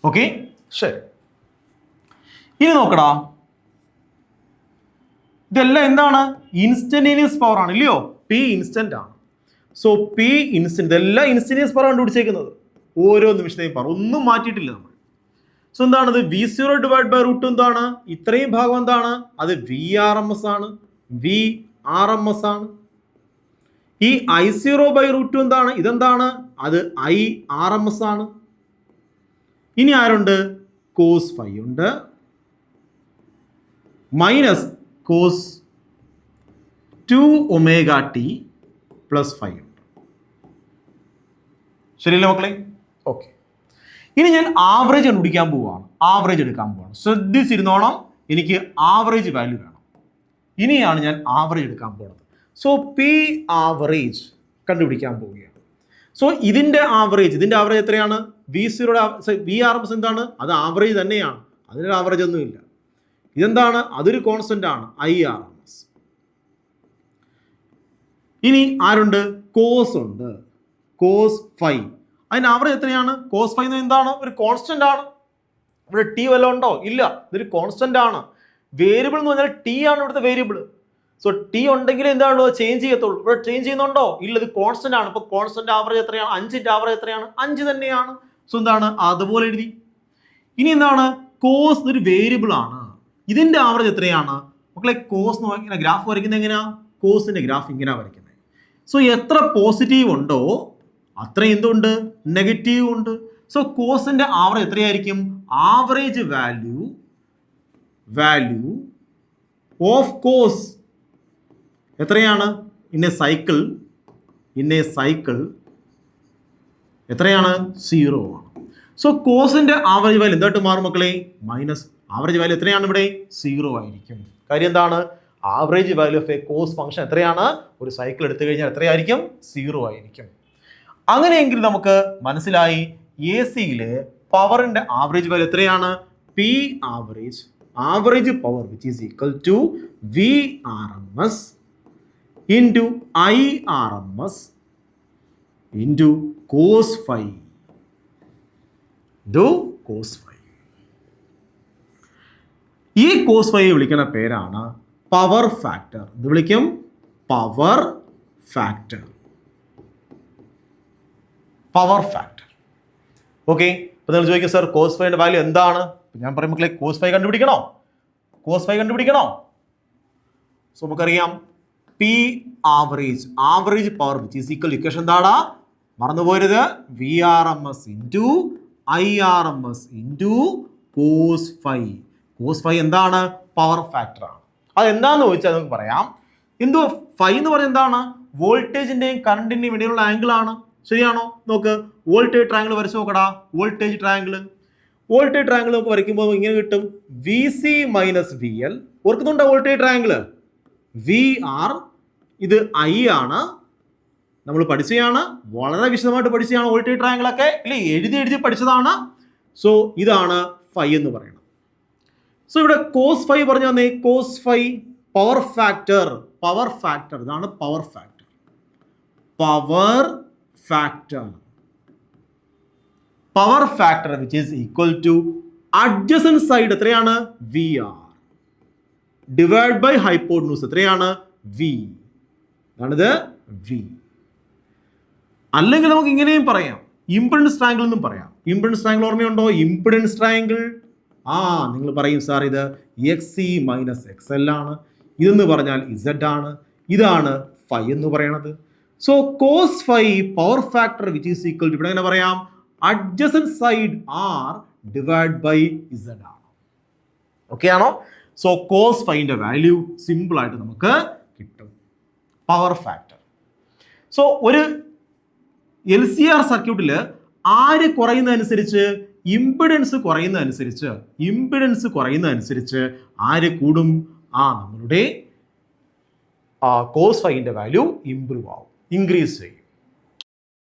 Okay, ശരി. ഇനി നോക്കടാ, ഇതെല്ലാം എന്താണ്? ഇൻസ്റ്റന്റേനിയസ് പവർ ആണ്, ഇല്ലയോ? P ഇൻസ്റ്റന്റ് ആണ്. സോ P ഇൻസ്റ്റന്റ്, ഇതെല്ലാം ഇൻസ്റ്റന്റേനിയസ് പവർ കണ്ടുപിടിച്ചേക്കുന്നത്. ഓരോ നിമിഷത്തെയും പവർ ഒന്നും മാറ്റിയിട്ടില്ല നമ്മൾ. സോ എന്താണത്? V0 ഡിവൈഡ് ബൈ √2 എന്താണ്? ഇത്രയും ഭാഗം എന്താണ്? അത് VRMS ആണ്. VRMS ആണ്. ഈ I0 ബൈ √2 എന്താണ്? ഇതെന്താണ്? അത് IRMS ആണ്. ഇനി ആരുണ്ട്? കോസ് 5 ഉണ്ട്. Minus cos 2 omega T plus 5 ഉണ്ട്. ശരിയല്ലേ മക്കളെ? ഓക്കെ, ഇനി ഞാൻ ആവറേജ് കണ്ടുപിടിക്കാൻ പോവുകയാണ്. ആവറേജ് എടുക്കാൻ പോവാണ്. ശ്രദ്ധിച്ചിരുന്നോണം, എനിക്ക് ആവറേജ് വാല്യൂ വേണം. ഇനിയാണ് ഞാൻ ആവറേജ് എടുക്കാൻ പോകുന്നത്. സോ P ആവറേജ് കണ്ടുപിടിക്കാൻ പോവുകയാണ്. സോ ഇതിൻ്റെ ആവറേജ് എത്രയാണ്? VRMS എന്താണ്? അത് ആവറേജ് തന്നെയാണ്. അതിനൊരു ആവറേജ് ഒന്നുമില്ല. ഇതെന്താണ്? അതൊരു കോൺസ്റ്റന്റ് ആണ്, IRMS. ഇനി ആരുണ്ട്? കോസ് ഉണ്ട്. കോസ് 5. അതിന് ആവറേജ് എത്രയാണ്? കോസ് 5 എന്താണ്? ഒരു കോൺസ്റ്റന്റ് ആണ്. ഇവിടെ ടി വല്ലതും ഉണ്ടോ? ഇല്ല, ഇതൊരു കോൺസ്റ്റന്റ് ആണ്. വേരിയബിൾ എന്ന് പറഞ്ഞാൽ ടി ആണ് ഇവിടുത്തെ വേരിയബിൾ. സോ ടി ഉണ്ടെങ്കിൽ എന്താണോ ചേഞ്ച് ചെയ്യത്തുള്ളൂ. ഇവിടെ ചേഞ്ച് ചെയ്യുന്നുണ്ടോ? ഇല്ല, ഇത് കോൺസ്റ്റന്റ് ആണ്. ഇപ്പോൾ കോൺസ്റ്റന്റ് ആവറേജ് എത്രയാണ്? 5ന്റെ ആവറേജ് എത്രയാണ്? 5 തന്നെയാണ്. സോ എന്താണ്? അതുപോലെ എഴുതി. ഇനി എന്താണ്? കോസ് ഒരു വേരിയബിൾ ആണ്. ഇതിന്റെ ആവറേജ് എത്രയാണ് മക്കളെ? കോസ് ഇങ്ങനെ ഗ്രാഫ് വരയ്ക്കുന്നത് എങ്ങനെയാ? കോസിന്റെ ഗ്രാഫ് ഇങ്ങനെ വരയ്ക്കുന്നത്. സോ എത്ര പോസിറ്റീവ് ഉണ്ടോ അത്ര എന്തുണ്ട്? നെഗറ്റീവ് ഉണ്ട്. സോ കോസിന്റെ ആവറേജ് എത്രയായിരിക്കും? ആവറേജ് വാല്യൂ ഓഫ് കോസ് എത്രയാണ്? ഇൻ എ സൈക്കിൾ എത്രയാണ്? 0 ആണ്. സോ കോസിന്റെ ആവറേജ് വാല്യൂ എന്തായിട്ട് മാറും മക്കളെ? മൈനസ്. ആവറേജ് വാല്യൂ എത്രയാണ് ഇവിടെ? 0 ആയിരിക്കും. കാര്യം എന്താണ്? Average value of a cos function എത്രയാണ്? ഒരു സൈക്കിൾ എടുത്തു കഴിഞ്ഞാൽ എത്രയായിരിക്കും? 0 ആയിരിക്കും. അങ്ങനെയെങ്കിൽ നമുക്ക് മനസ്സിലായി എ സിയിലെ പവറിന്റെ ആവറേജ് വാല്യൂ എത്രയാണ്? P average power which is equal to VRMS into IRMS into cos phi. ഈ കോസ് ഫൈ വിളിക്കുന്ന പേരാണ് പവർ ഫാക്ടർ. ഇത് വിളിക്കും പവർ ഫാക്ടർ. ഓക്കെ. അപ്പോൾ നിങ്ങൾ ചോദിക്കും സർ കോസ് ഫൈയുടെ വാല്യൂ എന്താണ്? ഞാൻ പറയും മക്കളെ കോസ് ഫൈ കണ്ടുപിടിക്കണോ? സോ നമുക്കറിയാം P average power which is equal equation എന്താടാ? മറന്നുപോരുത്. VRMS into IRMS into cos phi. Cos phi എന്താണ്? പവർ ഫാക്ടർ ആണ്. അതെന്താന്ന് ചോദിച്ചാൽ നമുക്ക് പറയാം. എന്തോ ഫൈ എന്ന് പറയുന്നത് എന്താണ്? വോൾട്ടേജിന്റെയും കറണ്ടിന്റെയും ഇടയിലുള്ള ആംഗിൾ ആണ്. ശരിയാണോ? നോക്ക്, വോൾട്ടേജ് ട്രയാങ്കിൾ വരച്ച് നോക്കടാ. വോൾട്ടേജ് ട്രയാങ്കിൾ നമുക്ക് വരയ്ക്കുമ്പോൾ ഇങ്ങനെ കിട്ടും VC മൈനസ് VL. ഓർക്കുന്നുണ്ടോ വോൾട്ടേജ് ട്രയാങ്കിൾ? VR ഇത് I ആണ്. നമ്മൾ പഠിച്ചതാണ്, വളരെ വിശദമായിട്ട് പഠിച്ചതാണ് വോൾട്ടേജ് ട്രയാങ്കിൾ ഒക്കെ അല്ലേ? എഴുതി പഠിച്ചതാണ്. സോ ഇതാണ് ഫൈ എന്ന് പറയുന്നത്. സോ ഇവിടെ കോസ് ഫൈ പറഞ്ഞു തന്നെ. Cos phi power factor. ഇതാണ് power factor which is equal to adjacent side എത്രയാണ്? VR ഡിവൈഡ് ബൈ ഹൈപ്പോട്ടന്യൂസ് എത്രയാണ്? V. അതാണിത് V. അല്ലെങ്കിൽ നമുക്ക് ഇങ്ങനെയും പറയാം, ഇംപെഡൻസ് ട്രയാങ്കിൾ എന്നും പറയാം. ഇംപെഡൻസ് ട്രയാങ്കിൾ ഓർമ്മയുണ്ടോ? ഇംപെഡൻസ് ട്രയാങ്കിൾ നിങ്ങൾ പറയും സാർ ഇത് XC മൈനസ് XL ആണ്, ഇതെന്ന് പറഞ്ഞാൽ Z ആണ്, ഇതാണ് ഫൈ എന്ന് പറയണത്. So cos phi power factor which is equal to, ഇവിടെ എങ്ങനെ പറയാം? Adjacent side R divide by Z ആണ്. ഓക്കെ ആണോ? സോ കോസ് ഫൈൻ്റെ വാല്യൂ സിമ്പിൾ ആയിട്ട് നമുക്ക് കിട്ടും. Power factor. സോ ഒരു LCR സർക്യൂട്ടിൽ ആര് കുറയുന്നതനുസരിച്ച്? ഇംപിഡൻസ് കുറയുന്നതനുസരിച്ച് ആര് കൂടും? നമ്മളുടെ കോസ് ഫൈൻ്റെ വാല്യൂ ഇൻക്രീസ് ചെയ്യും.